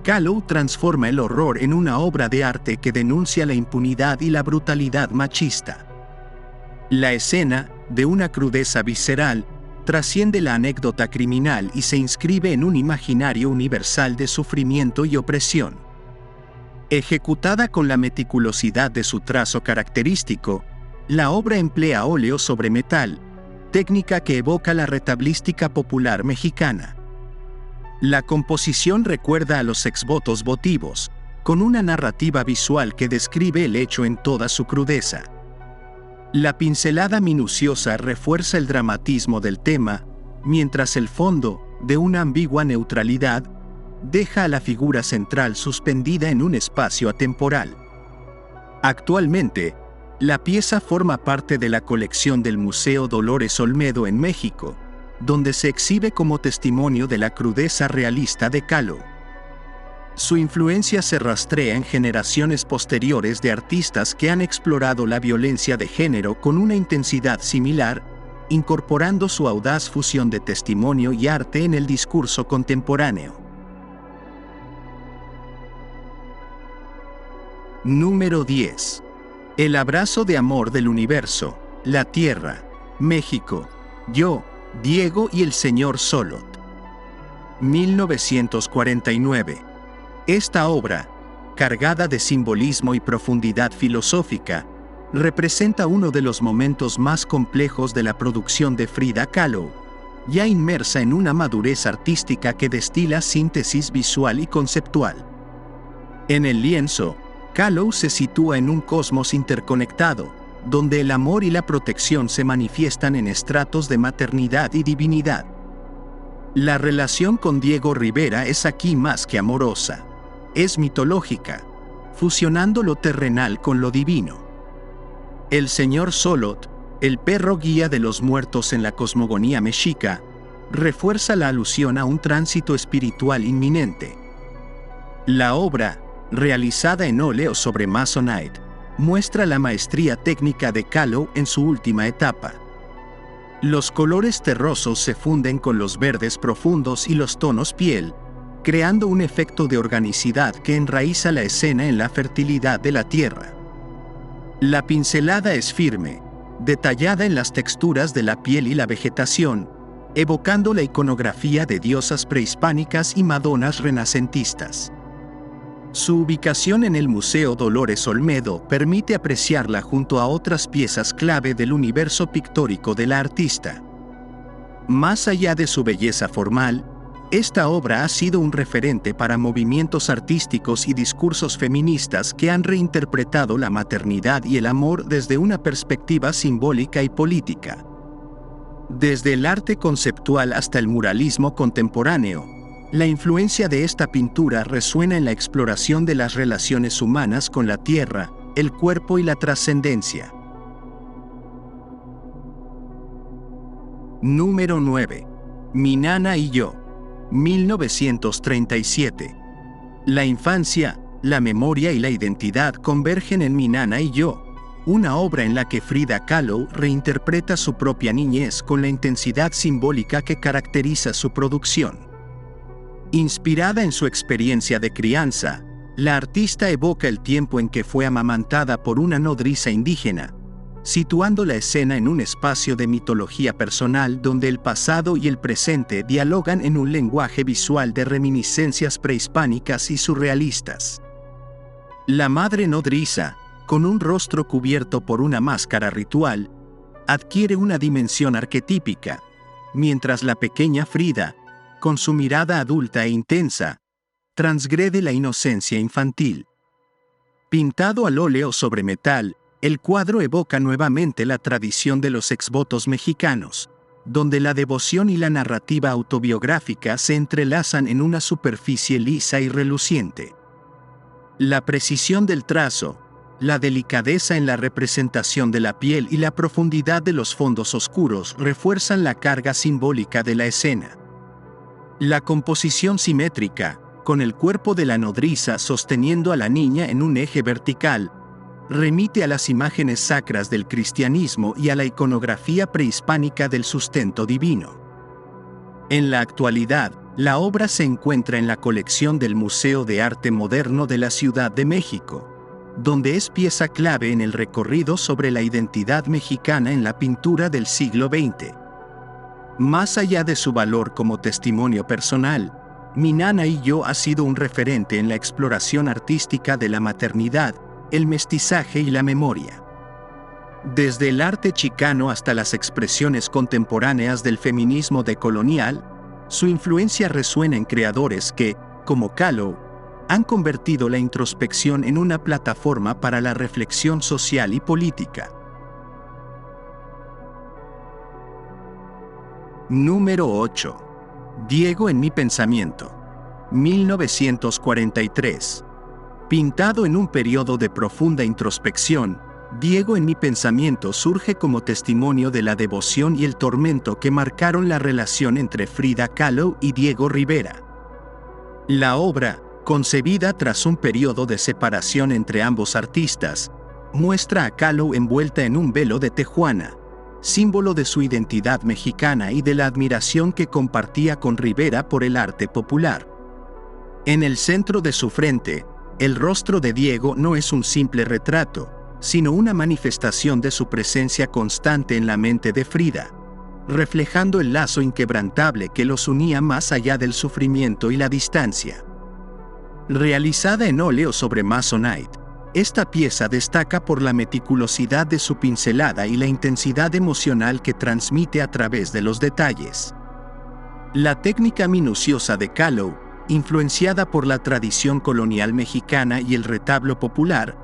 [SPEAKER 1] Kahlo transforma el horror en una obra de arte que denuncia la impunidad y la brutalidad machista. La escena, de una crudeza visceral, trasciende la anécdota criminal y se inscribe en un imaginario universal de sufrimiento y opresión. Ejecutada con la meticulosidad de su trazo característico, la obra emplea óleo sobre metal, técnica que evoca la retablística popular mexicana. La composición recuerda a los exvotos votivos, con una narrativa visual que describe el hecho en toda su crudeza. La pincelada minuciosa refuerza el dramatismo del tema, mientras el fondo, de una ambigua neutralidad, deja a la figura central suspendida en un espacio atemporal. Actualmente, la pieza forma parte de la colección del Museo Dolores Olmedo en México, donde se exhibe como testimonio de la crudeza realista de Kahlo. Su influencia se rastrea en generaciones posteriores de artistas que han explorado la violencia de género con una intensidad similar, incorporando su audaz fusión de testimonio y arte en el discurso contemporáneo. Número 10. El abrazo de amor del universo, la Tierra, México, yo, Diego y el señor Solot. 1949. Esta obra, cargada de simbolismo y profundidad filosófica, representa uno de los momentos más complejos de la producción de Frida Kahlo, ya inmersa en una madurez artística que destila síntesis visual y conceptual. En el lienzo, Kahlo se sitúa en un cosmos interconectado, donde el amor y la protección se manifiestan en estratos de maternidad y divinidad. La relación con Diego Rivera es aquí más que amorosa. Es mitológica, fusionando lo terrenal con lo divino. El señor Solot, el perro guía de los muertos en la cosmogonía mexica, refuerza la alusión a un tránsito espiritual inminente. La obra, realizada en óleo sobre Masonite, muestra la maestría técnica de Kahlo en su última etapa. Los colores terrosos se funden con los verdes profundos y los tonos piel, creando un efecto de organicidad que enraiza la escena en la fertilidad de la tierra. La pincelada es firme, detallada en las texturas de la piel y la vegetación, evocando la iconografía de diosas prehispánicas y madonas renacentistas. Su ubicación en el Museo Dolores Olmedo permite apreciarla junto a otras piezas clave del universo pictórico de la artista. Más allá de su belleza formal, esta obra ha sido un referente para movimientos artísticos y discursos feministas que han reinterpretado la maternidad y el amor desde una perspectiva simbólica y política. Desde el arte conceptual hasta el muralismo contemporáneo, la influencia de esta pintura resuena en la exploración de las relaciones humanas con la tierra, el cuerpo y la trascendencia. Número 9. Mi nana y yo. 1937. La infancia, la memoria y la identidad convergen en Mi nana y yo, una obra en la que Frida Kahlo reinterpreta su propia niñez con la intensidad simbólica que caracteriza su producción. Inspirada en su experiencia de crianza, la artista evoca el tiempo en que fue amamantada por una nodriza indígena, situando la escena en un espacio de mitología personal donde el pasado y el presente dialogan en un lenguaje visual de reminiscencias prehispánicas y surrealistas. La madre nodriza, con un rostro cubierto por una máscara ritual, adquiere una dimensión arquetípica, mientras la pequeña Frida, con su mirada adulta e intensa, transgrede la inocencia infantil. Pintado al óleo sobre metal, el cuadro evoca nuevamente la tradición de los exvotos mexicanos, donde la devoción y la narrativa autobiográfica se entrelazan en una superficie lisa y reluciente. La precisión del trazo, la delicadeza en la representación de la piel y la profundidad de los fondos oscuros refuerzan la carga simbólica de la escena. La composición simétrica, con el cuerpo de la nodriza sosteniendo a la niña en un eje vertical, remite a las imágenes sacras del cristianismo y a la iconografía prehispánica del sustento divino. En la actualidad, la obra se encuentra en la colección del Museo de Arte Moderno de la Ciudad de México, donde es pieza clave en el recorrido sobre la identidad mexicana en la pintura del siglo XX. Más allá de su valor como testimonio personal, Mi Nana y Yo ha sido un referente en la exploración artística de la maternidad, el mestizaje y la memoria. Desde el arte chicano hasta las expresiones contemporáneas del feminismo decolonial, su influencia resuena en creadores que, como Kahlo, han convertido la introspección en una plataforma para la reflexión social y política. Número 8. Diego en mi pensamiento. 1943. Pintado en un periodo de profunda introspección, Diego en mi pensamiento surge como testimonio de la devoción y el tormento que marcaron la relación entre Frida Kahlo y Diego Rivera. La obra, concebida tras un periodo de separación entre ambos artistas, muestra a Kahlo envuelta en un velo de tejuana, símbolo de su identidad mexicana y de la admiración que compartía con Rivera por el arte popular. En el centro de su frente, el rostro de Diego no es un simple retrato, sino una manifestación de su presencia constante en la mente de Frida, reflejando el lazo inquebrantable que los unía más allá del sufrimiento y la distancia. Realizada en óleo sobre Masonite, esta pieza destaca por la meticulosidad de su pincelada y la intensidad emocional que transmite a través de los detalles. La técnica minuciosa de Kahlo, influenciada por la tradición colonial mexicana y el retablo popular,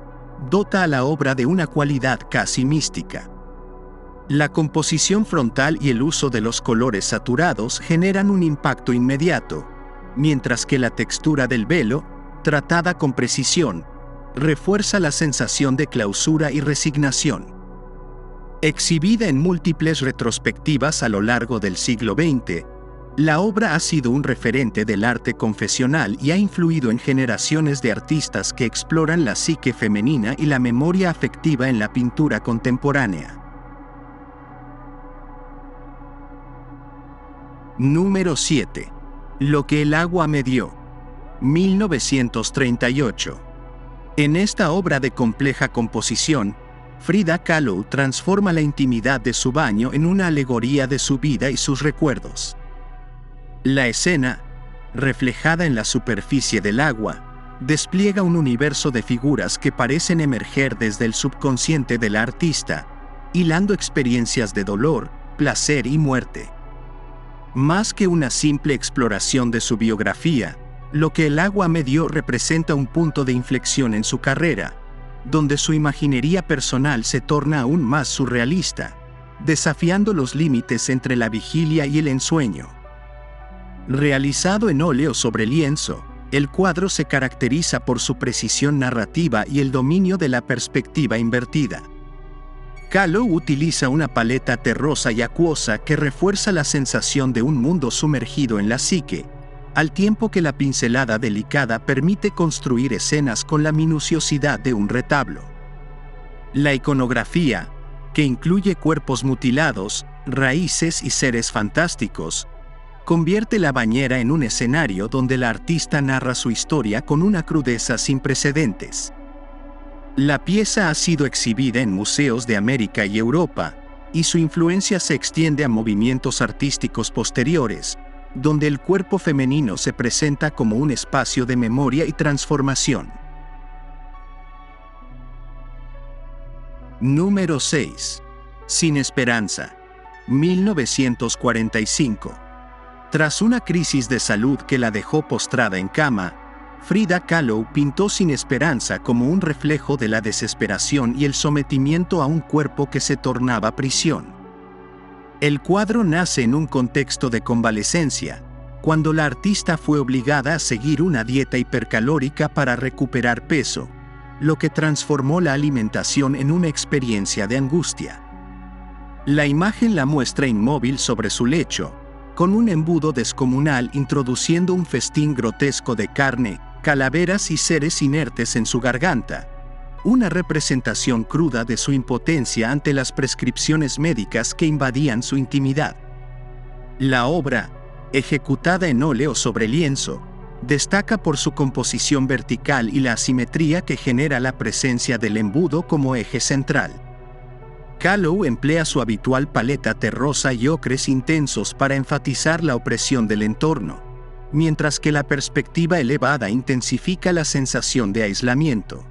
[SPEAKER 1] dota a la obra de una cualidad casi mística. La composición frontal y el uso de los colores saturados generan un impacto inmediato, mientras que la textura del velo, tratada con precisión, refuerza la sensación de clausura y resignación. Exhibida en múltiples retrospectivas a lo largo del siglo XX, la obra ha sido un referente del arte confesional y ha influido en generaciones de artistas que exploran la psique femenina y la memoria afectiva en la pintura contemporánea. Número 7. Lo que el agua me dio. 1938. En esta obra de compleja composición, Frida Kahlo transforma la intimidad de su baño en una alegoría de su vida y sus recuerdos. La escena, reflejada en la superficie del agua, despliega un universo de figuras que parecen emerger desde el subconsciente de la artista, hilando experiencias de dolor, placer y muerte. Más que una simple exploración de su biografía, Lo que el agua me dio representa un punto de inflexión en su carrera, donde su imaginería personal se torna aún más surrealista, desafiando los límites entre la vigilia y el ensueño. Realizado en óleo sobre lienzo, el cuadro se caracteriza por su precisión narrativa y el dominio de la perspectiva invertida. Kahlo utiliza una paleta terrosa y acuosa que refuerza la sensación de un mundo sumergido en la psique, al tiempo que la pincelada delicada permite construir escenas con la minuciosidad de un retablo. La iconografía, que incluye cuerpos mutilados, raíces y seres fantásticos, convierte la bañera en un escenario donde la artista narra su historia con una crudeza sin precedentes. La pieza ha sido exhibida en museos de América y Europa, y su influencia se extiende a movimientos artísticos posteriores, donde el cuerpo femenino se presenta como un espacio de memoria y transformación. Número 6. Sin esperanza. 1945. Tras una crisis de salud que la dejó postrada en cama, Frida Kahlo pintó Sin esperanza como un reflejo de la desesperación y el sometimiento a un cuerpo que se tornaba prisión. El cuadro nace en un contexto de convalecencia, cuando la artista fue obligada a seguir una dieta hipercalórica para recuperar peso, lo que transformó la alimentación en una experiencia de angustia. La imagen la muestra inmóvil sobre su lecho, con un embudo descomunal introduciendo un festín grotesco de carne, calaveras y seres inertes en su garganta, una representación cruda de su impotencia ante las prescripciones médicas que invadían su intimidad. La obra, ejecutada en óleo sobre lienzo, destaca por su composición vertical y la asimetría que genera la presencia del embudo como eje central. Kahlo emplea su habitual paleta terrosa y ocres intensos para enfatizar la opresión del entorno, mientras que la perspectiva elevada intensifica la sensación de aislamiento.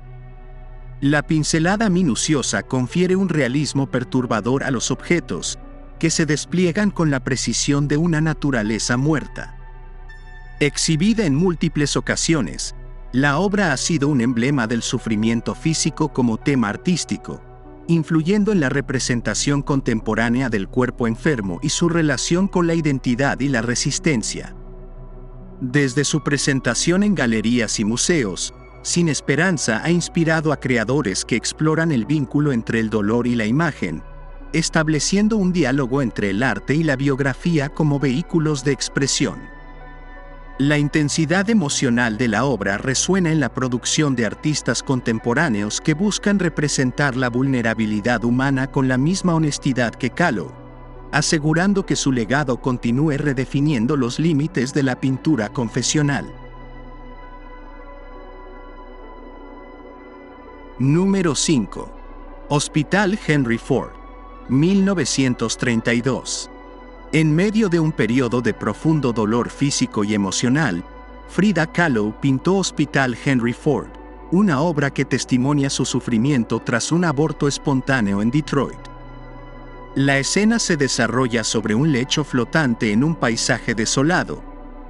[SPEAKER 1] La pincelada minuciosa confiere un realismo perturbador a los objetos, que se despliegan con la precisión de una naturaleza muerta. Exhibida en múltiples ocasiones, la obra ha sido un emblema del sufrimiento físico como tema artístico, influyendo en la representación contemporánea del cuerpo enfermo y su relación con la identidad y la resistencia. Desde su presentación en galerías y museos, Sin Esperanza ha inspirado a creadores que exploran el vínculo entre el dolor y la imagen, estableciendo un diálogo entre el arte y la biografía como vehículos de expresión. La intensidad emocional de la obra resuena en la producción de artistas contemporáneos que buscan representar la vulnerabilidad humana con la misma honestidad que Kahlo, asegurando que su legado continúe redefiniendo los límites de la pintura confesional. Número 5. Hospital Henry Ford, 1932. En medio de un periodo de profundo dolor físico y emocional, Frida Kahlo pintó Hospital Henry Ford, una obra que testimonia su sufrimiento tras un aborto espontáneo en Detroit. La escena se desarrolla sobre un lecho flotante en un paisaje desolado,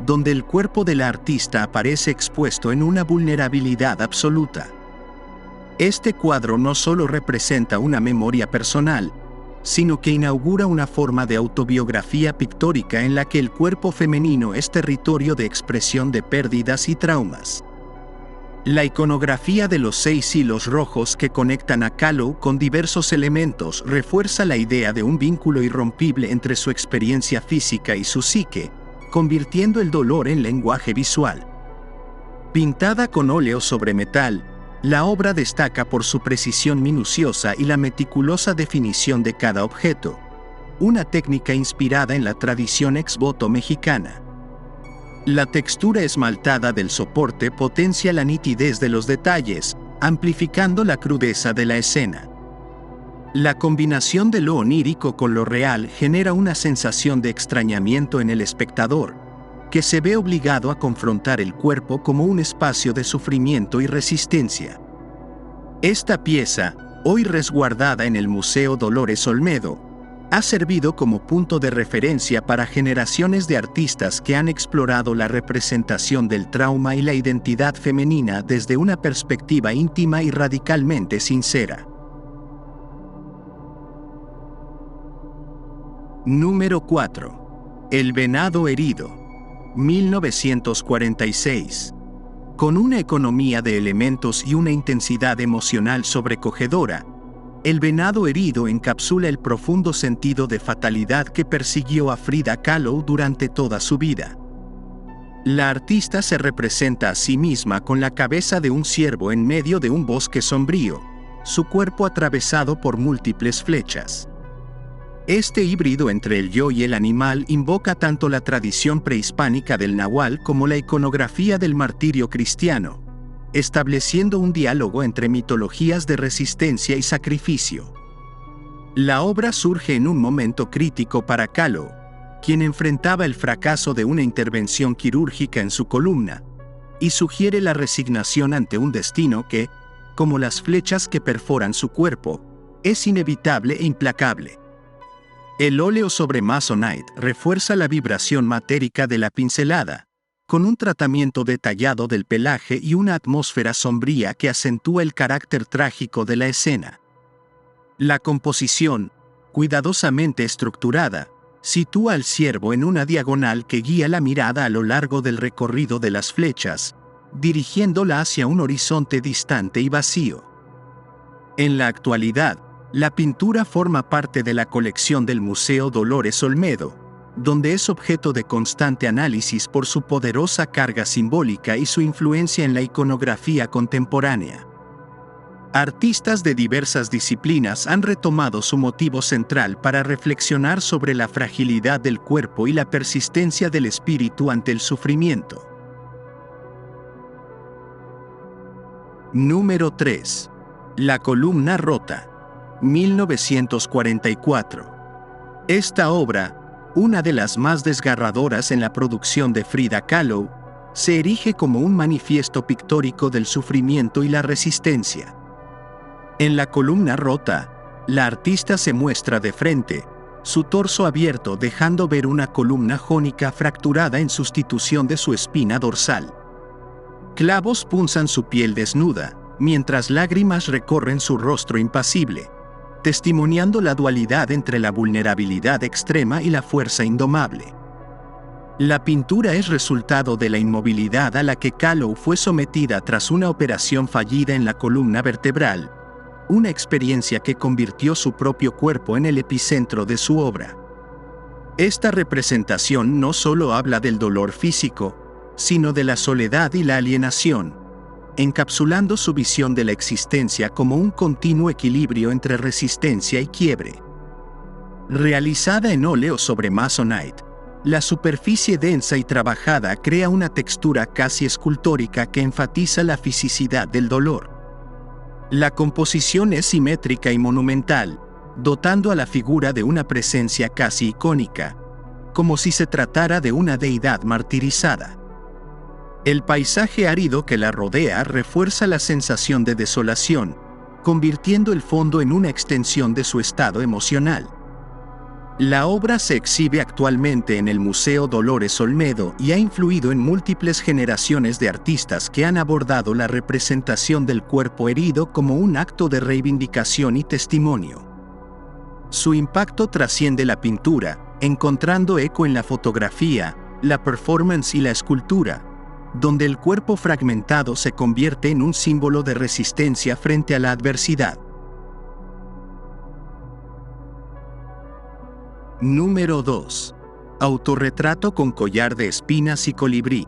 [SPEAKER 1] donde el cuerpo de la artista aparece expuesto en una vulnerabilidad absoluta. Este cuadro no solo representa una memoria personal, sino que inaugura una forma de autobiografía pictórica en la que el cuerpo femenino es territorio de expresión de pérdidas y traumas. La iconografía de los 6 hilos rojos que conectan a Kahlo con diversos elementos refuerza la idea de un vínculo irrompible entre su experiencia física y su psique, convirtiendo el dolor en lenguaje visual. Pintada con óleo sobre metal, la obra destaca por su precisión minuciosa y la meticulosa definición de cada objeto, una técnica inspirada en la tradición ex-voto mexicana. La textura esmaltada del soporte potencia la nitidez de los detalles, amplificando la crudeza de la escena. La combinación de lo onírico con lo real genera una sensación de extrañamiento en el espectador, que se ve obligado a confrontar el cuerpo como un espacio de sufrimiento y resistencia. Esta pieza, hoy resguardada en el Museo Dolores Olmedo, ha servido como punto de referencia para generaciones de artistas que han explorado la representación del trauma y la identidad femenina desde una perspectiva íntima y radicalmente sincera. Número 4. El venado herido, 1946. Con una economía de elementos y una intensidad emocional sobrecogedora, El venado herido encapsula el profundo sentido de fatalidad que persiguió a Frida Kahlo durante toda su vida. La artista se representa a sí misma con la cabeza de un ciervo en medio de un bosque sombrío, su cuerpo atravesado por múltiples flechas. Este híbrido entre el yo y el animal invoca tanto la tradición prehispánica del nahual como la iconografía del martirio cristiano, estableciendo un diálogo entre mitologías de resistencia y sacrificio. La obra surge en un momento crítico para Kahlo, quien enfrentaba el fracaso de una intervención quirúrgica en su columna, y sugiere la resignación ante un destino que, como las flechas que perforan su cuerpo, es inevitable e implacable. El óleo sobre Masonite refuerza la vibración matérica de la pincelada, con un tratamiento detallado del pelaje y una atmósfera sombría que acentúa el carácter trágico de la escena. La composición, cuidadosamente estructurada, sitúa al ciervo en una diagonal que guía la mirada a lo largo del recorrido de las flechas, dirigiéndola hacia un horizonte distante y vacío. En la actualidad, la pintura forma parte de la colección del Museo Dolores Olmedo, donde es objeto de constante análisis por su poderosa carga simbólica y su influencia en la iconografía contemporánea. Artistas de diversas disciplinas han retomado su motivo central para reflexionar sobre la fragilidad del cuerpo y la persistencia del espíritu ante el sufrimiento. Número 3. La columna rota, 1944. Esta obra, una de las más desgarradoras en la producción de Frida Kahlo, se erige como un manifiesto pictórico del sufrimiento y la resistencia. En la columna rota, la artista se muestra de frente, su torso abierto dejando ver una columna jónica fracturada en sustitución de su espina dorsal. Clavos punzan su piel desnuda, mientras lágrimas recorren su rostro impasible, testimoniando la dualidad entre la vulnerabilidad extrema y la fuerza indomable. La pintura es resultado de la inmovilidad a la que Kahlo fue sometida tras una operación fallida en la columna vertebral, una experiencia que convirtió su propio cuerpo en el epicentro de su obra. Esta representación no solo habla del dolor físico, sino de la soledad y la alienación, encapsulando su visión de la existencia como un continuo equilibrio entre resistencia y quiebre. Realizada en óleo sobre Masonite, la superficie densa y trabajada crea una textura casi escultórica que enfatiza la fisicidad del dolor. La composición es simétrica y monumental, dotando a la figura de una presencia casi icónica, como si se tratara de una deidad martirizada. El paisaje árido que la rodea refuerza la sensación de desolación, convirtiendo el fondo en una extensión de su estado emocional. La obra se exhibe actualmente en el Museo Dolores Olmedo y ha influido en múltiples generaciones de artistas que han abordado la representación del cuerpo herido como un acto de reivindicación y testimonio. Su impacto trasciende la pintura, encontrando eco en la fotografía, la performance y la escultura, donde el cuerpo fragmentado se convierte en un símbolo de resistencia frente a la adversidad. Número 2. Autorretrato con collar de espinas y colibrí,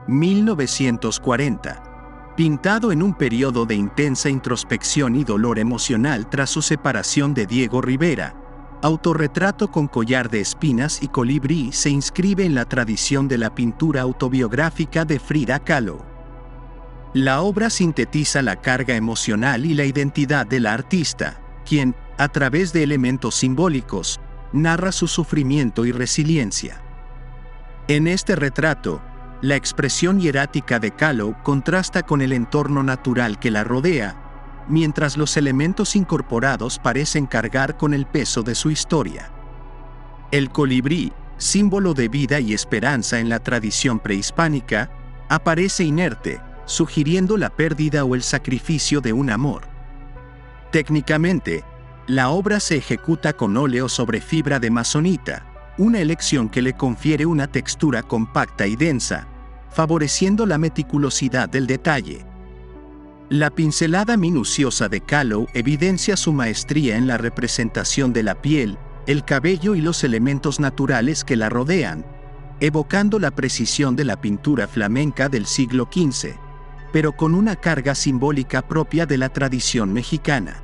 [SPEAKER 1] 1940. Pintado en un periodo de intensa introspección y dolor emocional tras su separación de Diego Rivera, Autorretrato con collar de espinas y colibrí se inscribe en la tradición de la pintura autobiográfica de Frida Kahlo. La obra sintetiza la carga emocional y la identidad de la artista, quien, a través de elementos simbólicos, narra su sufrimiento y resiliencia. En este retrato, la expresión hierática de Kahlo contrasta con el entorno natural que la rodea, mientras los elementos incorporados parecen cargar con el peso de su historia. El colibrí, símbolo de vida y esperanza en la tradición prehispánica, aparece inerte, sugiriendo la pérdida o el sacrificio de un amor. Técnicamente, la obra se ejecuta con óleo sobre fibra de masonita, una elección que le confiere una textura compacta y densa, favoreciendo la meticulosidad del detalle. La pincelada minuciosa de Kahlo evidencia su maestría en la representación de la piel, el cabello y los elementos naturales que la rodean, evocando la precisión de la pintura flamenca del siglo XV, pero con una carga simbólica propia de la tradición mexicana.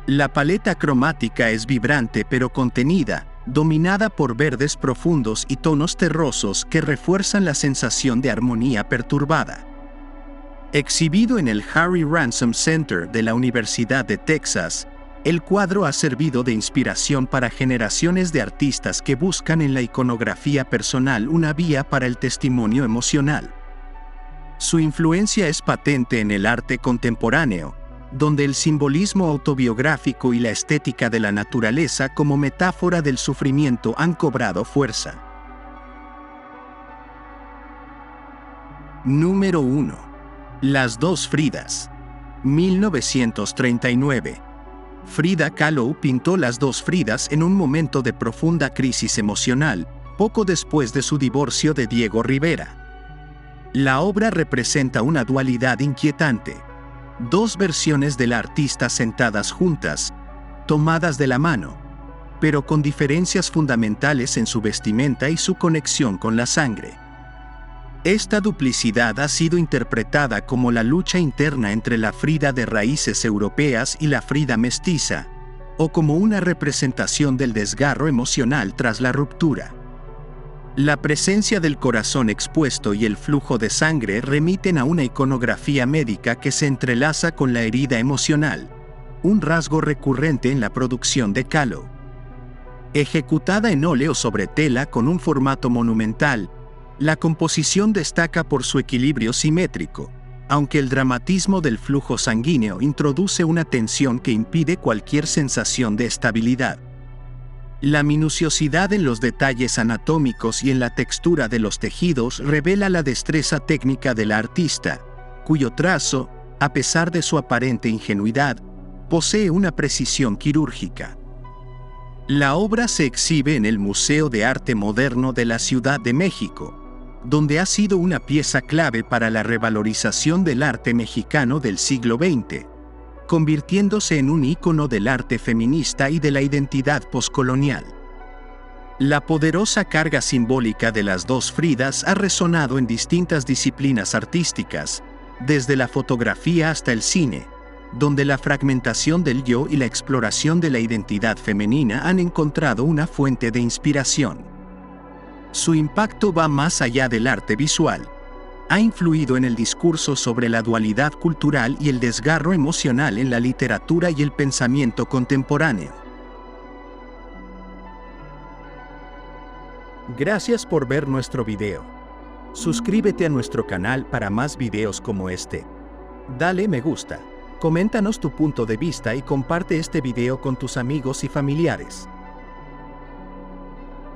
[SPEAKER 1] La paleta cromática es vibrante pero contenida, dominada por verdes profundos y tonos terrosos que refuerzan la sensación de armonía perturbada. Exhibido en el Harry Ransom Center de la Universidad de Texas, el cuadro ha servido de inspiración para generaciones de artistas que buscan en la iconografía personal una vía para el testimonio emocional. Su influencia es patente en el arte contemporáneo, donde el simbolismo autobiográfico y la estética de la naturaleza como metáfora del sufrimiento han cobrado fuerza. Número 1. Las dos Fridas, 1939. Frida Kahlo pintó Las dos Fridas en un momento de profunda crisis emocional, poco después de su divorcio de Diego Rivera. La obra representa una dualidad inquietante. Dos versiones de la artista sentadas juntas, tomadas de la mano, pero con diferencias fundamentales en su vestimenta y su conexión con la sangre. Esta duplicidad ha sido interpretada como la lucha interna entre la Frida de raíces europeas y la Frida mestiza, o como una representación del desgarro emocional tras la ruptura. La presencia del corazón expuesto y el flujo de sangre remiten a una iconografía médica que se entrelaza con la herida emocional, un rasgo recurrente en la producción de Kahlo. Ejecutada en óleo sobre tela con un formato monumental, la composición destaca por su equilibrio simétrico, aunque el dramatismo del flujo sanguíneo introduce una tensión que impide cualquier sensación de estabilidad. La minuciosidad en los detalles anatómicos y en la textura de los tejidos revela la destreza técnica del artista, cuyo trazo, a pesar de su aparente ingenuidad, posee una precisión quirúrgica. La obra se exhibe en el Museo de Arte Moderno de la Ciudad de México, donde ha sido una pieza clave para la revalorización del arte mexicano del siglo XX, convirtiéndose en un ícono del arte feminista y de la identidad poscolonial. La poderosa carga simbólica de las dos Fridas ha resonado en distintas disciplinas artísticas, desde la fotografía hasta el cine, donde la fragmentación del yo y la exploración de la identidad femenina han encontrado una fuente de inspiración. Su impacto va más allá del arte visual. Ha influido en el discurso sobre la dualidad cultural y el desgarro emocional en la literatura y el pensamiento contemporáneo. Gracias por ver nuestro video. Suscríbete a nuestro canal para más videos como este. Dale me gusta, coméntanos tu punto de vista y comparte este video con tus amigos y familiares.